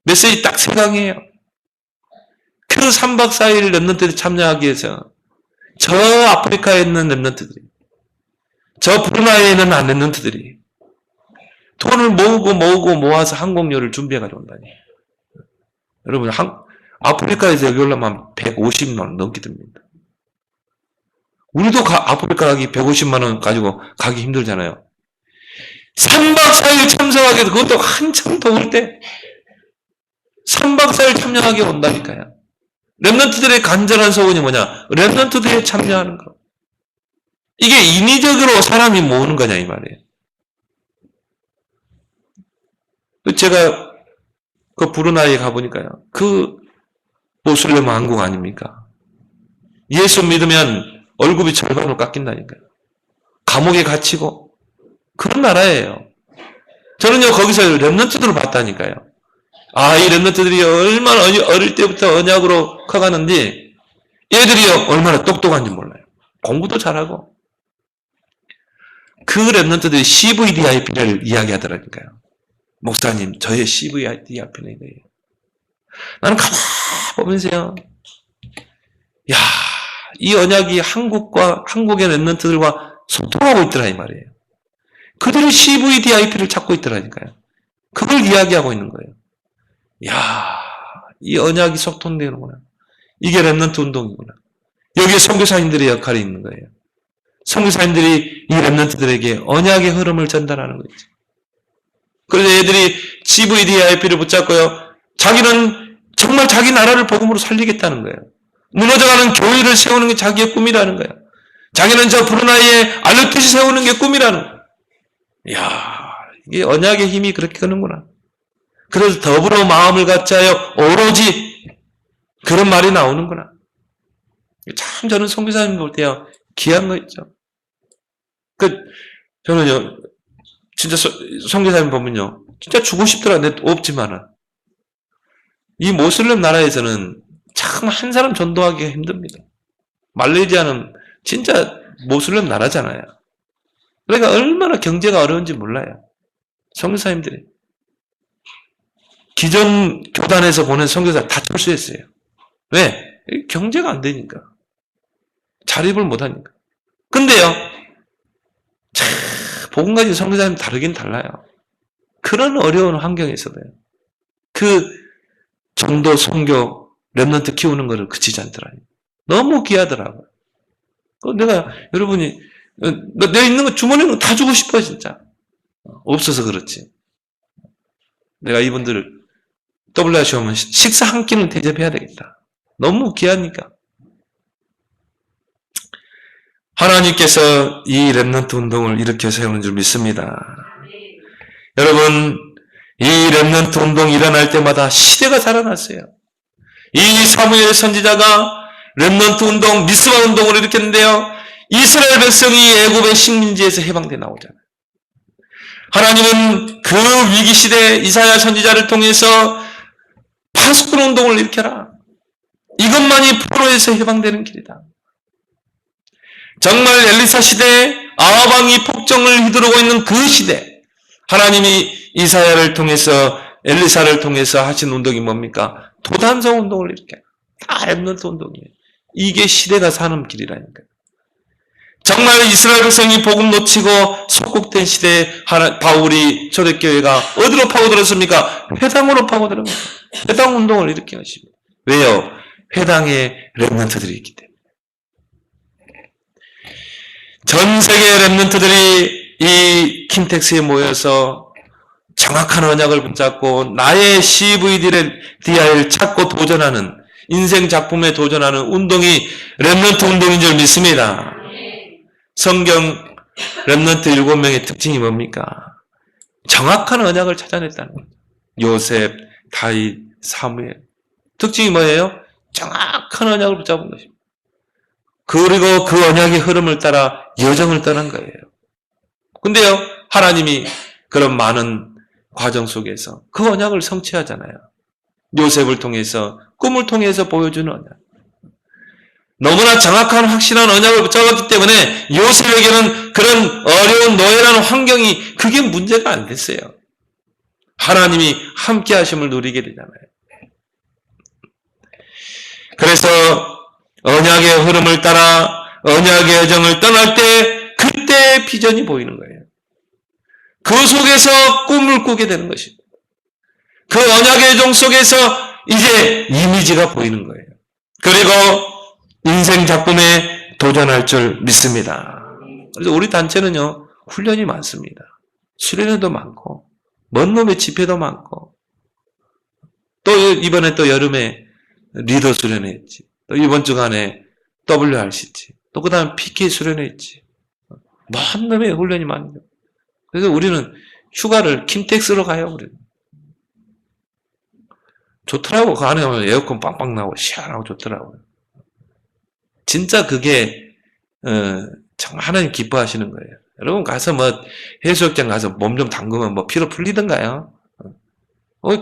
메시지 딱 3강이에요. 그 3박 4일 렘넌트들이 참여하기 위해서 저 아프리카에 있는 렘넌트들이, 저 브루나이에 있는 렘넌트들이 돈을 모아서 항공료를 준비해가지고 온다니. 여러분, 아프리카에서 여기 올라면 150만 원 넘게 듭니다. 우리도 아프리카 가기 150만 원 가지고 가기 힘들잖아요. 3박 4일 참석하게 해도 그것도 한참 더울 때 3박 4일 참여하게 온다니까요. 렘넌트들의 간절한 소원이 뭐냐? 렘넌트들이 참여하는 거. 이게 인위적으로 사람이 모으는 거냐 이 말이에요. 제가 그 브루나이에 가보니까요. 그 모슬렘 왕국 아닙니까? 예수 믿으면 월급이 절반으로 깎인다니까요. 감옥에 갇히고 그런 나라예요. 저는요 거기서 렘넌트들을 봤다니까요. 아, 이 렘넌트들이 얼마나 어릴 때부터 언약으로 커가는지 얘들이요 얼마나 똑똑한지 몰라요. 공부도 잘하고. 그 렘넌트들이 CVDIP를 이야기하더라니까요. 목사님, 저의 CVDIP는 이거예요. 나는 가만히 보면서요. 야, 이 언약이 한국의 렘넌트들과 소통하고 있더라 이 말이에요. 그들이 CVDIP를 찾고 있더라니까요. 그걸 이야기하고 있는 거예요. 야, 이 언약이 소통되는구나. 이게 렘넌트 운동이구나. 여기에 선교사님들의 역할이 있는 거예요. 선교사님들이 이 렘넌트들에게 언약의 흐름을 전달하는 거죠. 그래서 얘들이 CVDIP를 붙잡고요. 자기는 정말 자기 나라를 복음으로 살리겠다는 거예요. 무너져가는 교회를 세우는 게 자기의 꿈이라는 거예요. 자기는 저 브루나이에 알루티시 세우는 게 꿈이라는 거예요. 이야, 이게 언약의 힘이 그렇게 크는구나. 그래서 더불어 마음을 같이하여 오로지 그런 말이 나오는구나. 참 저는 선교사님 볼 때요 귀한 거 있죠. 저는요 진짜 선교사님 보면요 진짜 주고 싶더라. 내 없지만은 이 모슬렘 나라에서는 참 한 사람 전도하기가 힘듭니다. 말레이시아는 진짜 모슬렘 나라잖아요. 그러니까 얼마나 경제가 어려운지 몰라요. 선교사님들이. 기존 교단에서 보낸 선교사 다 철수했어요. 왜? 경제가 안 되니까. 자립을 못 하니까. 근데요, 참, 복음 가진 선교사님 다르긴 달라요. 그런 어려운 환경에서도요. 그 전도, 선교, 렘넌트 키우는 거를 그치지 않더라고요. 너무 귀하더라고요. 내가, 여러분이, 내 있는 거 주머니에 있는 거 다 주고 싶어요, 진짜. 없어서 그렇지. 내가 이분들을 WRC 오면 식사 한 끼는 대접해야 되겠다. 너무 귀하니까. 하나님께서 이 렘넌트 운동을 일으켜 세우는 줄 믿습니다. 여러분, 이 렘넌트 운동이 일어날 때마다 시대가 살아났어요. 이 사무엘 선지자가 렘넌트 운동, 미스바 운동을 일으켰는데요. 이스라엘 백성이 애굽의 식민지에서 해방돼 나오잖아요. 하나님은 그 위기 시대에 이사야 선지자를 통해서 파수꾼 운동을 일으켜라. 이것만이 포로에서 해방되는 길이다. 정말 엘리사 시대에 아합 왕이 폭정을 휘두르고 있는 그 시대, 하나님이 이사야를 통해서 엘리사를 통해서 하신 운동이 뭡니까? 도단성 운동을 일으켜라. 다 렘넌트 운동이에요. 이게 시대가 사는 길이라니까요. 정말 이스라엘 백성이 복음 놓치고 속국된 시대에 바울이 초대교회가 어디로 파고들었습니까? 회당으로 파고들은 거예요. 회당 운동을 일으킨 것입니다. 왜요? 회당에 렘넌트들이 있기 때문에. 전 세계 렘넌트들이 이 킨텍스에 모여서 정확한 언약을 붙잡고 나의 CVDI를 찾고 도전하는, 인생 작품에 도전하는 운동이 렘넌트 운동인 줄 믿습니다. 성경 렘넌트 7명의 특징이 뭡니까? 정확한 언약을 찾아냈다는 거예요. 요셉, 다윗, 사무엘. 특징이 뭐예요? 정확한 언약을 붙잡은 것입니다. 그리고 그 언약의 흐름을 따라 여정을 떠난 거예요. 근데요, 하나님이 그런 많은 과정 속에서 그 언약을 성취하잖아요. 요셉을 통해서, 꿈을 통해서 보여주는 언약. 너무나 정확한 확실한 언약을 붙잡았기 때문에 요셉에게는 그런 어려운 노예라는 환경이 그게 문제가 안 됐어요. 하나님이 함께 하심을 누리게 되잖아요. 그래서 언약의 흐름을 따라 언약의 여정을 떠날 때 그때 비전이 보이는 거예요. 그 속에서 꿈을 꾸게 되는 것입니다. 그 언약의 여정 속에서 이제 이미지가 보이는 거예요. 그리고 인생 작품에 도전할 줄 믿습니다. 그래서 우리 단체는요, 훈련이 많습니다. 수련회도 많고, 먼 놈의 집회도 많고, 또 이번에 또 여름에 리더 수련회 했지. 또 이번 주간에 WRC지. 또 그 다음 PK 수련회 했지. 먼 놈의 훈련이 많죠. 그래서 우리는 휴가를 킨텍스로 가요, 우리는. 좋더라고. 그 안에 가면 에어컨 빵빵 나오고, 시원하고 좋더라고요. 진짜 그게 정말 하나님 기뻐하시는 거예요. 여러분 가서 해수욕장 가서 몸 좀 담그면 피로 풀리던가요?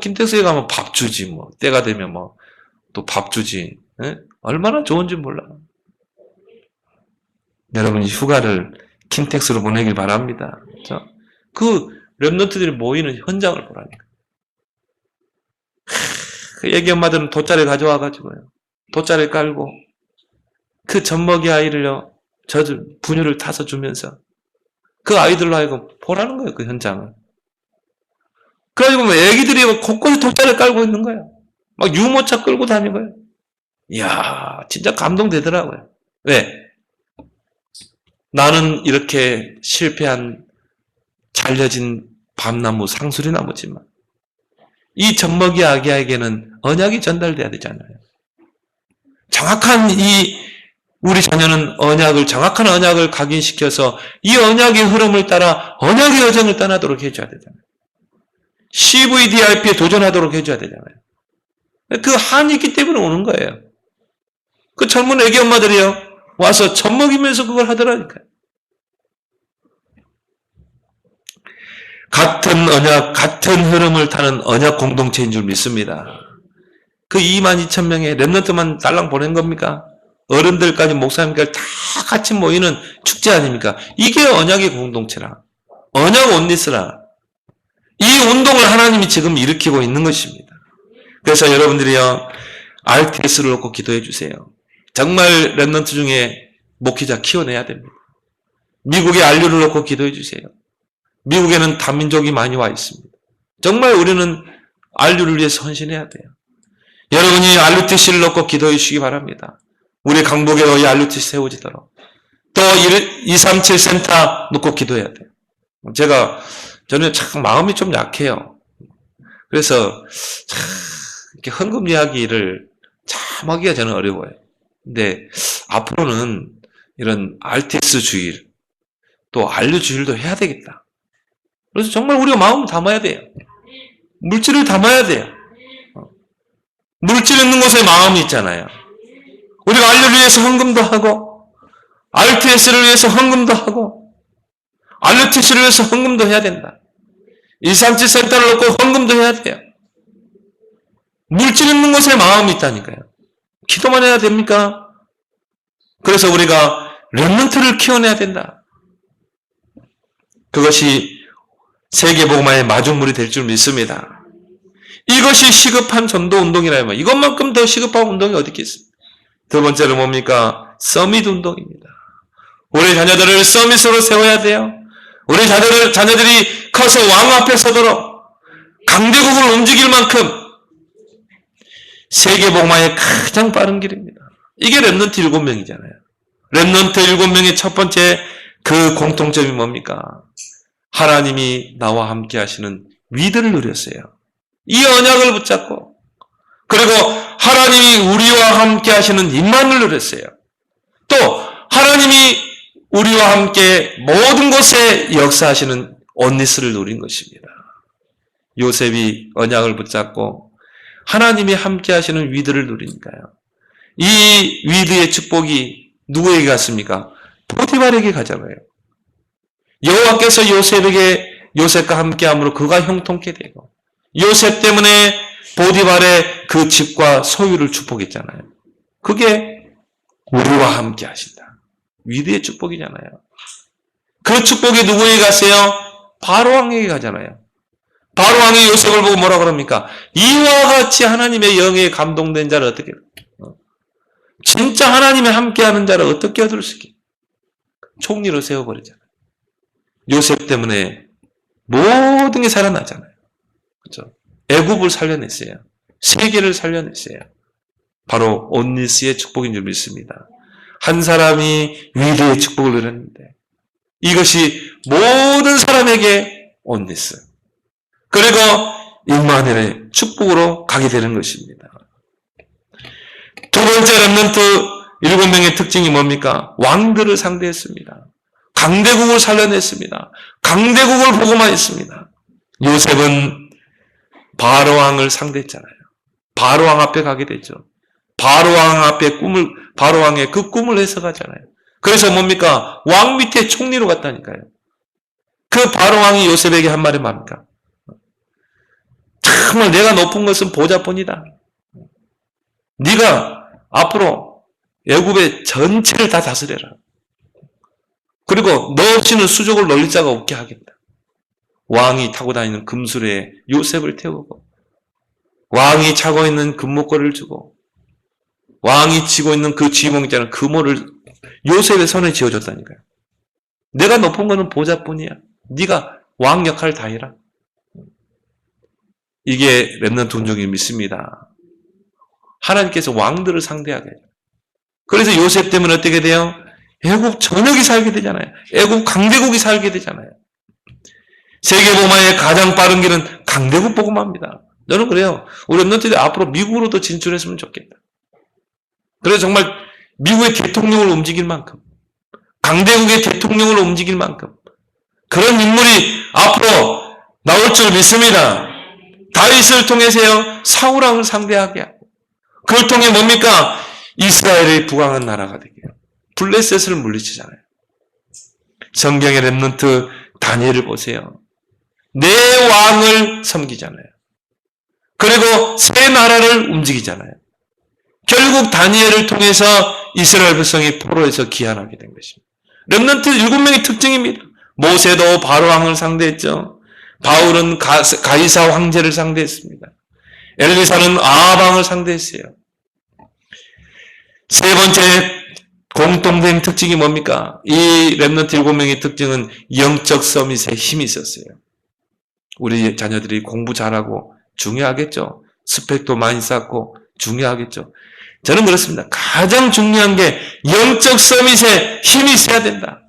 킨텍스에 가면 밥 주지 때가 되면 또 밥 주지. 얼마나 좋은지 몰라. 여러분이 휴가를 킨텍스로 보내길 바랍니다. 그렇죠? 그 렘넌트들이 모이는 현장을 보라니까. 그 애기 엄마들은 돗자리 가져와가지고요. 돗자리 깔고 그 젖먹이 아이를요, 분유를 타서 주면서 그 아이들로 하여금 보라는 거예요, 그 현장을. 그래가지고 애기들이 곳곳에 돗자리를 깔고 있는 거예요. 막 유모차 끌고 다니는 거예요. 이야, 진짜 감동되더라고요. 왜? 나는 이렇게 실패한 잘려진 밤나무, 상수리나무지만 이 젖먹이 아기에게는 언약이 전달돼야 되잖아요. 정확한 우리 자녀는 정확한 언약을 각인시켜서 이 언약의 흐름을 따라 언약의 여정을 떠나도록 해줘야 되잖아요. CVDIP에 도전하도록 해줘야 되잖아요. 그 한이 있기 때문에 오는 거예요. 그 젊은 애기 엄마들이요, 와서 젖 먹이면서 그걸 하더라니까요. 같은 언약, 같은 흐름을 타는 언약 공동체인 줄 믿습니다. 그 22,000명의 렘넌트만 달랑 보낸 겁니까? 어른들까지 목사님까지 다 같이 모이는 축제 아닙니까? 이게 언약의 공동체라. 언약 온리스라. 이 운동을 하나님이 지금 일으키고 있는 것입니다. 그래서 여러분들이요, RTS를 놓고 기도해 주세요. 정말 렘넌트 중에 목회자 키워내야 됩니다. 미국의 RU를 놓고 기도해 주세요. 미국에는 다민족이 많이 와 있습니다. 정말 우리는 RU를 위해서 헌신해야 돼요. 여러분이 RUTC를 놓고 기도해 주시기 바랍니다. 우리 강북에도 이 RUTC 세워지도록. 또 237 센터 놓고 기도해야 돼요. 저는 참 마음이 좀 약해요. 그래서 참 이렇게 헌금 이야기를 참 하기가 저는 어려워요. 근데 앞으로는 이런 RTS 주일, 또 RU 주일도 해야 되겠다. 그래서 정말 우리가 마음을 담아야 돼요. 물질을 담아야 돼요. 물질 있는 곳에 마음이 있잖아요. 우리가 RU를 위해서 헌금도 하고, RTS를 위해서 헌금도 하고, RUTC를 위해서 헌금도 해야 된다. 237 센터를 놓고 헌금도 해야 돼요. 물질 있는 곳에 마음이 있다니까요. 기도만 해야 됩니까? 그래서 우리가 렘넌트를 키워내야 된다. 그것이 세계복음화의 마중물이 될 줄 믿습니다. 이것이 시급한 전도 운동이라면 이것만큼 더 시급한 운동이 어디 있겠습니까? 두 번째로 뭡니까? 서밋 운동입니다. 우리 자녀들을 서밋으로 세워야 돼요. 우리 자녀들이 커서 왕 앞에 서도록 강대국을 움직일 만큼 세계복음화의 가장 빠른 길입니다. 이게 렘넌트 7명이잖아요. 렘넌트 7명의 첫 번째 그 공통점이 뭡니까? 하나님이 나와 함께 하시는 위대를 누렸어요. 이 언약을 붙잡고, 그리고 하나님이 우리와 함께 하시는 임만을 누렸어요. 또 하나님이 우리와 함께 모든 곳에 역사하시는 온리스를 누린 것입니다. 요셉이 언약을 붙잡고 하나님이 함께 하시는 위드를 누리니까요. 이 위드의 축복이 누구에게 갔습니까? 보디발에게 가잖아요. 여호와께서 요셉과 함께함으로 그가 형통케 되고, 요셉 때문에 보디발의 그 집과 소유를 축복했잖아요. 그게 우리와 함께 하신다. 위대의 축복이잖아요. 그 축복이 누구에게 갔어요? 바로왕에게 가잖아요. 바로왕이 요셉을 보고 뭐라 그럽니까? 이와 같이 하나님의 영에 감동된 자를 어떻게, 진짜 하나님의 함께하는 자를 어떻게 얻을 수 있게? 총리로 세워버리잖아요. 요셉 때문에 모든 게 살아나잖아요. 그렇죠? 애굽을 살려냈어요. 세계를 살려냈어요. 바로 온리스의 축복인 줄 믿습니다. 한 사람이 위대의 축복을 누렸는데 이것이 모든 사람에게 온리스, 그리고 임마누엘의 축복으로 가게 되는 것입니다. 두 번째 렘넌트 7명의 특징이 뭡니까? 왕들을 상대했습니다. 강대국을 살려냈습니다. 강대국을 보고만 했습니다. 요셉은 바로왕을 상대했잖아요. 바로왕 앞에 가게 되죠. 바로왕의 그 꿈을 해석하잖아요. 그래서 뭡니까? 왕 밑에 총리로 갔다니까요. 그 바로왕이 요셉에게 한 말이 뭡니까? 정말 내가 높은 것은 보좌뿐이다. 네가 앞으로 애굽의 전체를 다 다스려라. 그리고 너 없이는 수족을 놀릴 자가 없게 하겠다. 왕이 타고 다니는 금수레에 요셉을 태우고, 왕이 차고 있는 금목걸이를 주고, 왕이 쥐고 있는 그 쥐몽 있잖아요. 그 모를 요셉의 손에 쥐어줬다니까요. 내가 높은 거는 보좌뿐이야. 네가 왕 역할을 다 해라. 이게 렘넌트 운동이 믿습니다. 하나님께서 왕들을 상대하게 해요. 그래서 요셉 때문에 어떻게 돼요? 애굽 전역이 살게 되잖아요. 애굽 강대국이 살게 되잖아요. 세계복음화의 가장 빠른 길은 강대국 복음화입니다. 저는 그래요. 우리 렘넌트들이 앞으로 미국으로도 진출했으면 좋겠다. 그래서 정말 미국의 대통령을 움직일 만큼, 강대국의 대통령을 움직일 만큼 그런 인물이 앞으로 나올 줄 믿습니다. 다윗을 통해서요, 사울왕을 상대하게 하고, 그걸 통해 뭡니까? 이스라엘의 부강한 나라가 되게 해요. 블레셋을 물리치잖아요. 성경의 렘넌트 다니엘을 보세요. 내 왕을 섬기잖아요. 그리고 새 나라를 움직이잖아요. 결국 다니엘을 통해서 이스라엘 백성이 포로에서 귀환하게 된 것입니다. 렘넌트 7명의 특징입니다. 모세도 바로왕을 상대했죠. 바울은 가이사 황제를 상대했습니다. 엘리사는 아합왕을 상대했어요. 세 번째 공통된 특징이 뭡니까? 이 렘넌트 7명의 특징은 영적 서밋에 힘이 있었어요. 우리 자녀들이 공부 잘하고 중요하겠죠. 스펙도 많이 쌓고 중요하겠죠. 저는 그렇습니다. 가장 중요한 게 영적 서밋에 힘이 있어야 된다.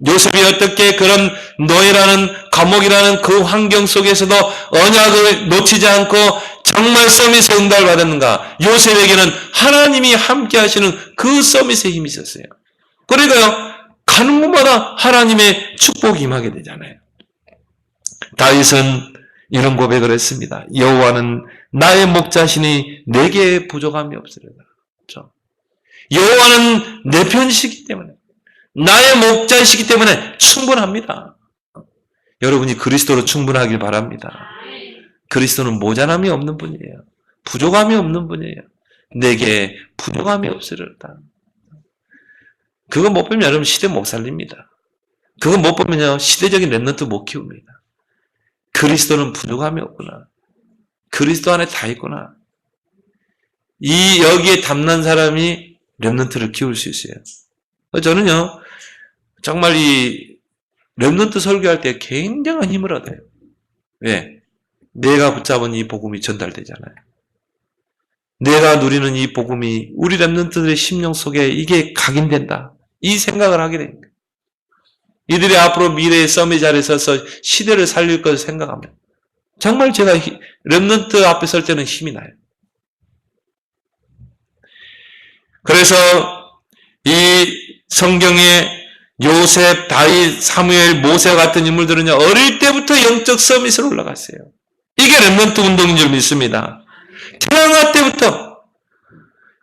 요셉이 어떻게 그런 노예라는 감옥이라는 그 환경 속에서도 언약을 놓치지 않고 정말 서밋의 응답을 받았는가? 요셉에게는 하나님이 함께 하시는 그 서밋의 힘이 있었어요. 그러니까요, 가는 곳마다 하나님의 축복이 임하게 되잖아요. 다윗은 이런 고백을 했습니다. 여호와는 나의 목자시니 내게 부족함이 없으리라. 그렇죠? 여호와는 내 편이시기 때문에, 나의 목자이시기 때문에 충분합니다. 여러분이 그리스도로 충분하길 바랍니다. 그리스도는 모자람이 없는 분이에요. 부족함이 없는 분이에요. 내게 부족함이 없으리라. 그거 못 보면 여러분 시대 못 살립니다. 그거 못 보면요 시대적인 렘넌트 못 키웁니다. 그리스도는 부족함이 없구나. 그리스도 안에 다 있구나. 여기에 담난 사람이 렘넌트를 키울 수 있어요. 저는요 정말 이 렘넌트 설교할 때 굉장한 힘을 얻어요. 왜? 내가 붙잡은 이 복음이 전달되잖아요. 내가 누리는 이 복음이 우리 렘넌트들의 심령 속에 이게 각인된다. 이 생각을 하게 됩니다. 이들이 앞으로 미래의 서밋 자리에 서서 시대를 살릴 것을 생각합니다. 정말 제가 렘넌트 앞에 설 때는 힘이 나요. 그래서 이 성경에 요셉, 다윗, 사무엘, 모세 같은 인물들은요 어릴 때부터 영적 서밋으로 올라갔어요. 이게 렘넌트 운동인 줄 믿습니다. 태어날 때부터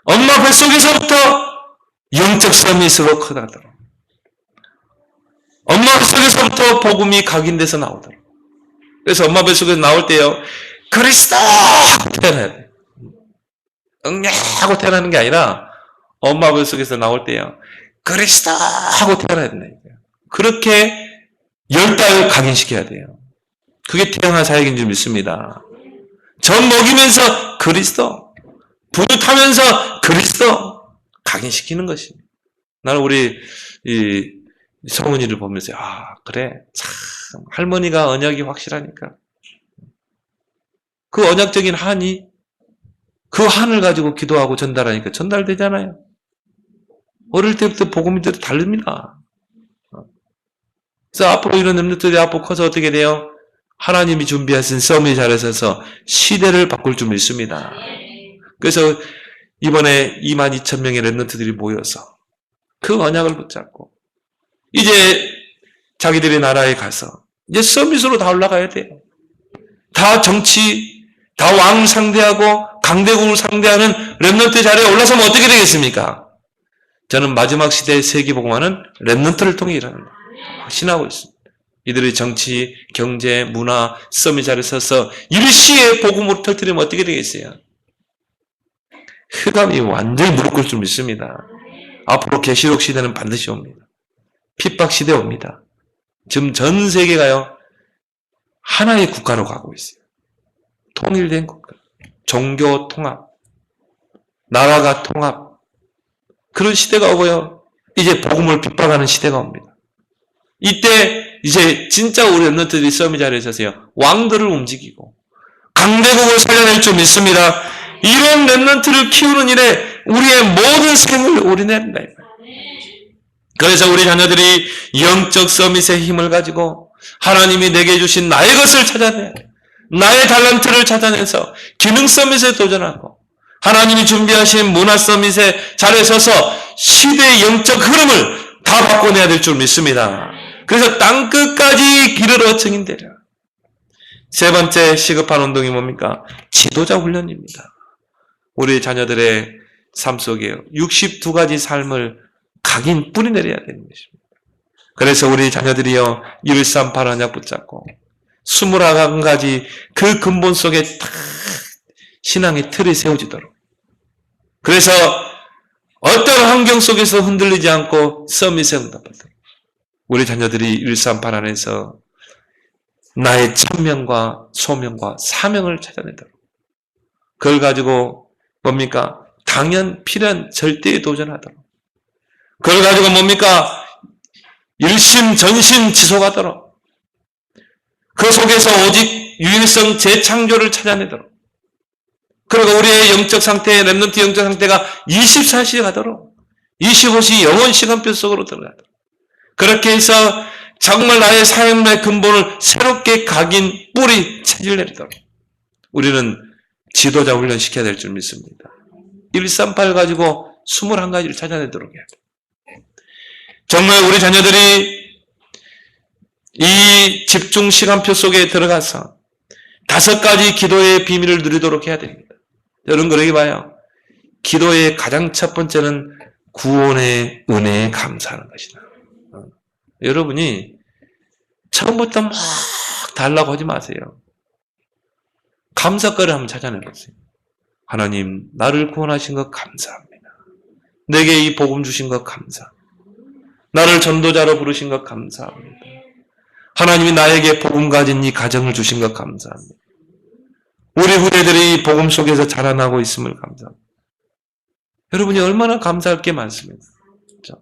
엄마 뱃속에서부터 영적 서밋으로 커가더라. 엄마 뱃속에서부터 복음이 각인돼서 나오더라. 그래서 엄마 뱃속에서 나올 때요 그리스도 하고 태어나야 돼. 응애 하고 태어나는 게 아니라 엄마 뱃속에서 나올 때요 그리스도 하고 태어나야 된다. 그렇게 10달 각인시켜야 돼요. 그게 태어난 사역인 줄 믿습니다. 젖 먹이면서 그리스도, 부두 타면서 그리스도 각인시키는 것입니다. 나는 우리 이 성은이를 보면서 그래 참 할머니가 언약이 확실하니까 그 언약적인 한이 그 한을 가지고 기도하고 전달하니까 전달되잖아요. 어릴 때부터 복음들이 다릅니다. 그래서 앞으로 이런 렘넌트들이 앞으로 커서 어떻게 돼요? 하나님이 준비하신 서밋 자리에 서서 시대를 바꿀 줄 믿습니다. 그래서 이번에 22,000명의 렘넌트들이 모여서 그 언약을 붙잡고 이제 자기들의 나라에 가서 이제 서밋으로 다 올라가야 돼요. 다 정치, 다 왕을 상대하고 강대국을 상대하는 렘넌트 자리에 올라서면 어떻게 되겠습니까? 저는 마지막 시대의 세계복음화는 렘넌트를 통해 일어난다. 확신하고 있습니다. 이들의 정치, 경제, 문화, 서밋 자리에 서서 일시에 복음으로 터뜨리면 어떻게 되겠어요? 흑암이 완전히 무릎 꿇을 줄 믿습니다. 앞으로 계시록 시대는 반드시 옵니다. 핍박 시대 옵니다. 지금 전 세계가요 하나의 국가로 가고 있어요. 통일된 국가, 종교 통합, 나라가 통합, 그런 시대가 오고요. 이제 복음을 핍박하는 시대가 옵니다. 이때 이제 진짜 우리 렘넌트들이 서밋 자리에 서서요 왕들을 움직이고 강대국을 살려낼 줄 믿습니다. 이런 렘넌트를 키우는 일에 우리의 모든 생을 올인해야 된다. 그래서 우리 자녀들이 영적 서밋의 힘을 가지고 하나님이 내게 주신 나의 것을 찾아내야 돼. 나의 달란트를 찾아내서 기능 서밋에 도전하고 하나님이 준비하신 문화 서밋의 자리에 서서 시대의 영적 흐름을 다 바꿔내야 될 줄 믿습니다. 그래서 땅끝까지 이르러 증인되라. 세 번째 시급한 운동이 뭡니까? 지도자 훈련입니다. 우리 자녀들의 삶 속에 62가지 삶을 각인 뿌리내려야 되는 것입니다. 그래서 우리 자녀들이요 138 언약 붙잡고 21가지 그 근본 속에 딱 신앙의 틀이 세워지도록. 그래서 어떤 환경 속에서 흔들리지 않고 서밋에 응답하도록. 우리 자녀들이 138 안에서 나의 천명과 소명과 사명을 찾아내도록. 그걸 가지고 뭡니까? 당연, 필연, 절대에 도전하도록. 그걸 가지고 뭡니까? 일심, 전심, 지속하도록. 그 속에서 오직 유일성 재창조를 찾아내도록. 그리고 우리의 영적 상태, 렘넌트 영적 상태가 24시 가도록 25시 영원 시간표 속으로 들어가도록. 그렇게 해서 정말 나의 삶의 근본을 새롭게 각인 뿌리 체질 내리도록 우리는 지도자 훈련 시켜야 될 줄 믿습니다. 138 가지고 21가지를 찾아내도록 해야 돼요. 정말 우리 자녀들이 이 집중 시간표 속에 들어가서 5가지 기도의 비밀을 누리도록 해야 됩니다. 여러분 그러게 봐요. 기도의 가장 첫 번째는 구원의 은혜에 감사하는 것이다. 여러분이 처음부터 막 달라고 하지 마세요. 감사거리 한번 찾아내보세요. 하나님, 나를 구원하신 것 감사합니다. 내게 이 복음 주신 것 감사합니다. 나를 전도자로 부르신 것 감사합니다. 하나님이 나에게 복음 가진 이 가정을 주신 것 감사합니다. 우리 후대들이 복음 속에서 자라나고 있음을 감사합니다. 여러분이 얼마나 감사할 게 많습니다. 그렇죠?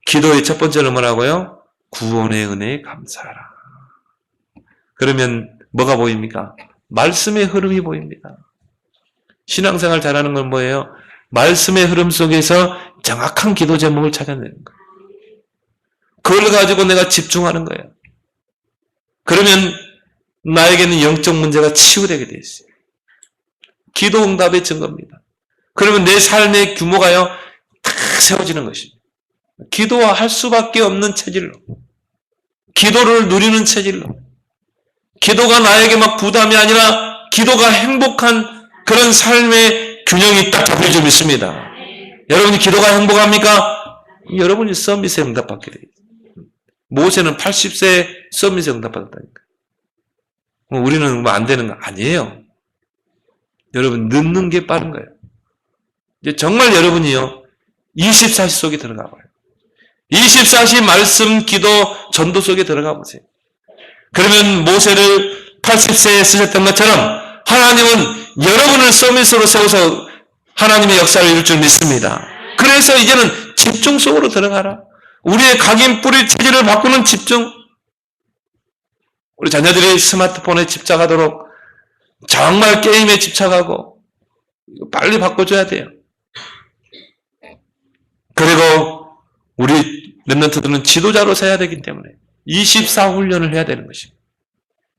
기도의 첫 번째는 뭐라고요? 구원의 은혜에 감사하라. 그러면 뭐가 보입니까? 말씀의 흐름이 보입니다. 신앙생활 잘하는 건 뭐예요? 말씀의 흐름 속에서 정확한 기도 제목을 찾아내는 거예요. 그걸 가지고 내가 집중하는 거예요. 그러면 나에게는 영적 문제가 치유되게 돼 있어요. 기도 응답의 증거입니다. 그러면 내 삶의 규모가요, 탁 세워지는 것입니다. 기도할 수밖에 없는 체질로. 기도를 누리는 체질로. 기도가 나에게 막 부담이 아니라 기도가 행복한 그런 삶의 균형이 딱 잡힐 줄 믿습니다. 여러분이 기도가 행복합니까? 여러분이 서밋에 응답받게 돼요. 모세는 80세에 서밋에 응답받았다니까. 우리는 뭐 안 되는 거 아니에요. 여러분 늦는 게 빠른 거예요. 이제 정말 여러분이요 24시 속에 들어가 봐요. 24시 말씀, 기도, 전도 속에 들어가 보세요. 그러면 모세를 80세에 쓰셨던 것처럼 하나님은 여러분을 서밋으로 세워서 하나님의 역사를 이룰 줄 믿습니다. 그래서 이제는 집중 속으로 들어가라. 우리의 각인 뿌리 체질을 바꾸는 집중. 우리 자녀들이 스마트폰에 집착하도록 정말 게임에 집착하고 빨리 바꿔줘야 돼요. 그리고 우리 렘넌트들은 지도자로 서야 되기 때문에 24 훈련을 해야 되는 것입니다.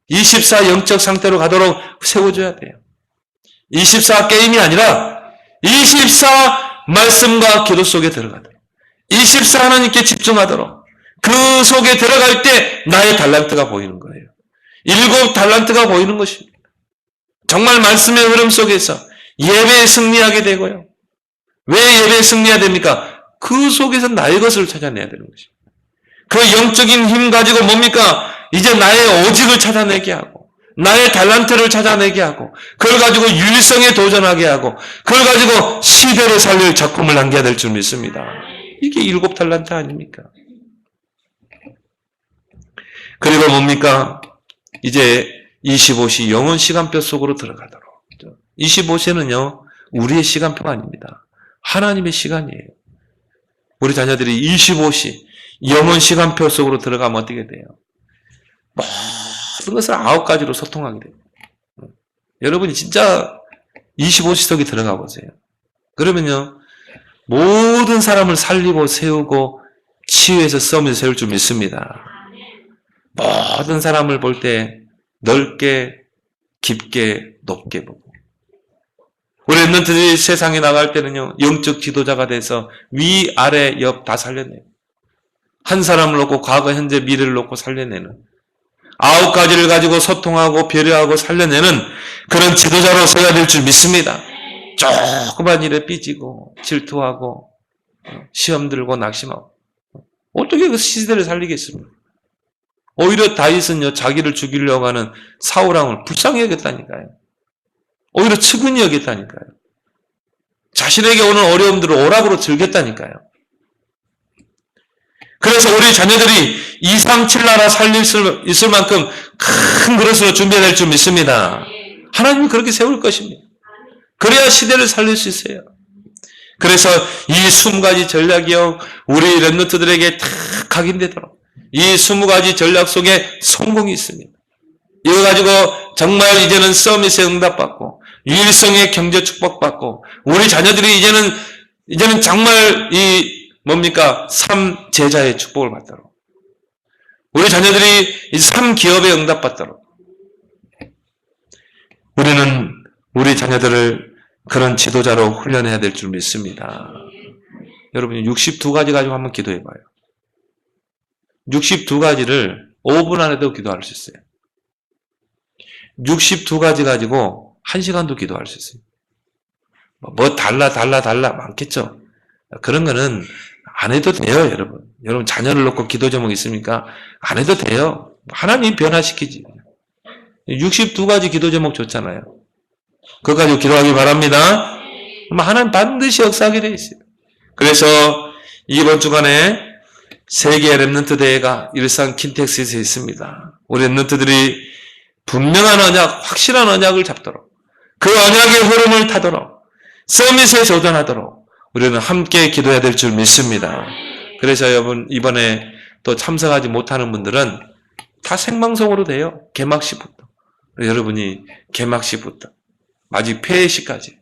24 영적 상태로 가도록 세워줘야 돼요. 24 게임이 아니라 24 말씀과 기도 속에 들어가도록 24 하나님께 집중하도록 그 속에 들어갈 때 나의 달란트가 보이는 거예요. 7 달란트가 보이는 것입니다. 정말 말씀의 흐름 속에서 예배에 승리하게 되고요. 왜 예배에 승리해야 됩니까? 그 속에서 나의 것을 찾아내야 되는 것입니다. 그 영적인 힘 가지고 뭡니까? 이제 나의 오직을 찾아내게 하고 나의 달란트를 찾아내게 하고 그걸 가지고 유일성에 도전하게 하고 그걸 가지고 시대를 살릴 작품을 남겨야 될 줄 믿습니다. 이게 7 달란트 아닙니까? 그리고 뭡니까? 이제 25시 영원 시간표 속으로 들어가도록. 25시는요, 우리의 시간표가 아닙니다. 하나님의 시간이에요. 우리 자녀들이 25시 영원 시간표 속으로 들어가면 어떻게 돼요? 모든 것을 9가지로 소통하게 돼요. 여러분이 진짜 25시 속에 들어가 보세요. 그러면요, 모든 사람을 살리고 세우고 치유해서 썸을 세울 줄 믿습니다. 모든 사람을 볼 때 넓게, 깊게, 높게 보고. 우리 렘넌트들이 세상에 나갈 때는요, 영적 지도자가 돼서 위, 아래, 옆 다 살려내요. 한 사람을 놓고 과거, 현재, 미래를 놓고 살려내는 9가지를 가지고 소통하고 배려하고 살려내는 그런 지도자로 서야 될 줄 믿습니다. 조그만 일에 삐지고 질투하고 시험 들고 낙심하고 어떻게 그 시대를 살리겠습니까? 오히려 다윗은요 자기를 죽이려고 하는 사울왕을 불쌍히 여겼다니까요. 오히려 측은히 여겼다니까요. 자신에게 오는 어려움들을 오락으로 즐겼다니까요. 그래서 우리 자녀들이 237나라 살릴 수 있을 만큼 큰 그릇으로 준비해야 될 줄 믿습니다. 하나님이 그렇게 세울 것입니다. 그래야 시대를 살릴 수 있어요. 그래서 이 20가지 전략이요, 우리 랩런트들에게 다 각인되도록 이 20가지 전략 속에 성공이 있습니다. 이거 가지고 정말 이제는 서밋에 응답받고 유일성의 경제 축복받고 우리 자녀들이 이제는 정말 삶 제자의 축복을 받도록 우리 자녀들이 이 삶 기업에 응답받도록 우리는 우리 자녀들을 그런 지도자로 훈련해야 될 줄 믿습니다. 여러분이 62가지 가지고 한번 기도해봐요. 62가지를 5분 안에도 기도할 수 있어요. 62가지 가지고 1시간도 기도할 수 있어요. 뭐 달라 많겠죠. 그런 거는 안 해도 돼요, 여러분. 여러분 자녀를 놓고 기도 제목 있습니까? 안 해도 돼요. 하나님 변화시키지. 62가지 기도 제목 좋잖아요. 그거 가지고 기도하기 바랍니다. 하나님 반드시 역사하게 되어 있어요. 그래서 이번 주간에 세계 랩런트 대회가 일산 킨텍스에서 있습니다. 우리 랩런트들이 분명한 언약, 확실한 언약을 잡도록 그 언약의 흐름을 타도록 서밋에 도전하도록 우리는 함께 기도해야 될 줄 믿습니다. 그래서 여러분 이번에 또 참석하지 못하는 분들은 다 생방송으로 돼요. 개막식부터. 여러분이 개막식부터 마지막 폐회식까지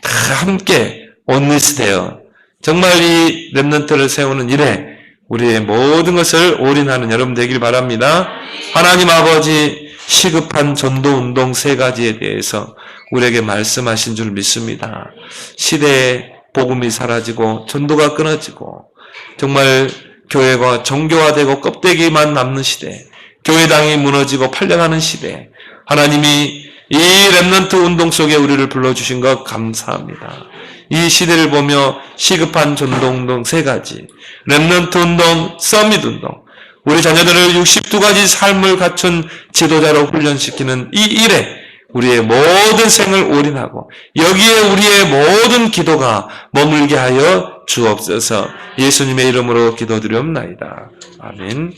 다 함께 온리스되어 정말 이 랩런트를 세우는 일에 우리의 모든 것을 올인하는 여러분 되길 바랍니다. 하나님 아버지 시급한 전도운동 3가지에 대해서 우리에게 말씀하신 줄 믿습니다. 시대에 복음이 사라지고 전도가 끊어지고 정말 교회가 정교화되고 껍데기만 남는 시대, 교회당이 무너지고 팔려가는 시대, 하나님이 이 랩런트 운동 속에 우리를 불러주신 것 감사합니다. 이 시대를 보며 시급한 전도운동 3가지, 랩런트 운동, 서밋 운동, 우리 자녀들을 62가지 삶을 갖춘 지도자로 훈련시키는 이 일에 우리의 모든 생을 올인하고 여기에 우리의 모든 기도가 머물게 하여 주옵소서. 예수님의 이름으로 기도드리옵나이다. 아멘.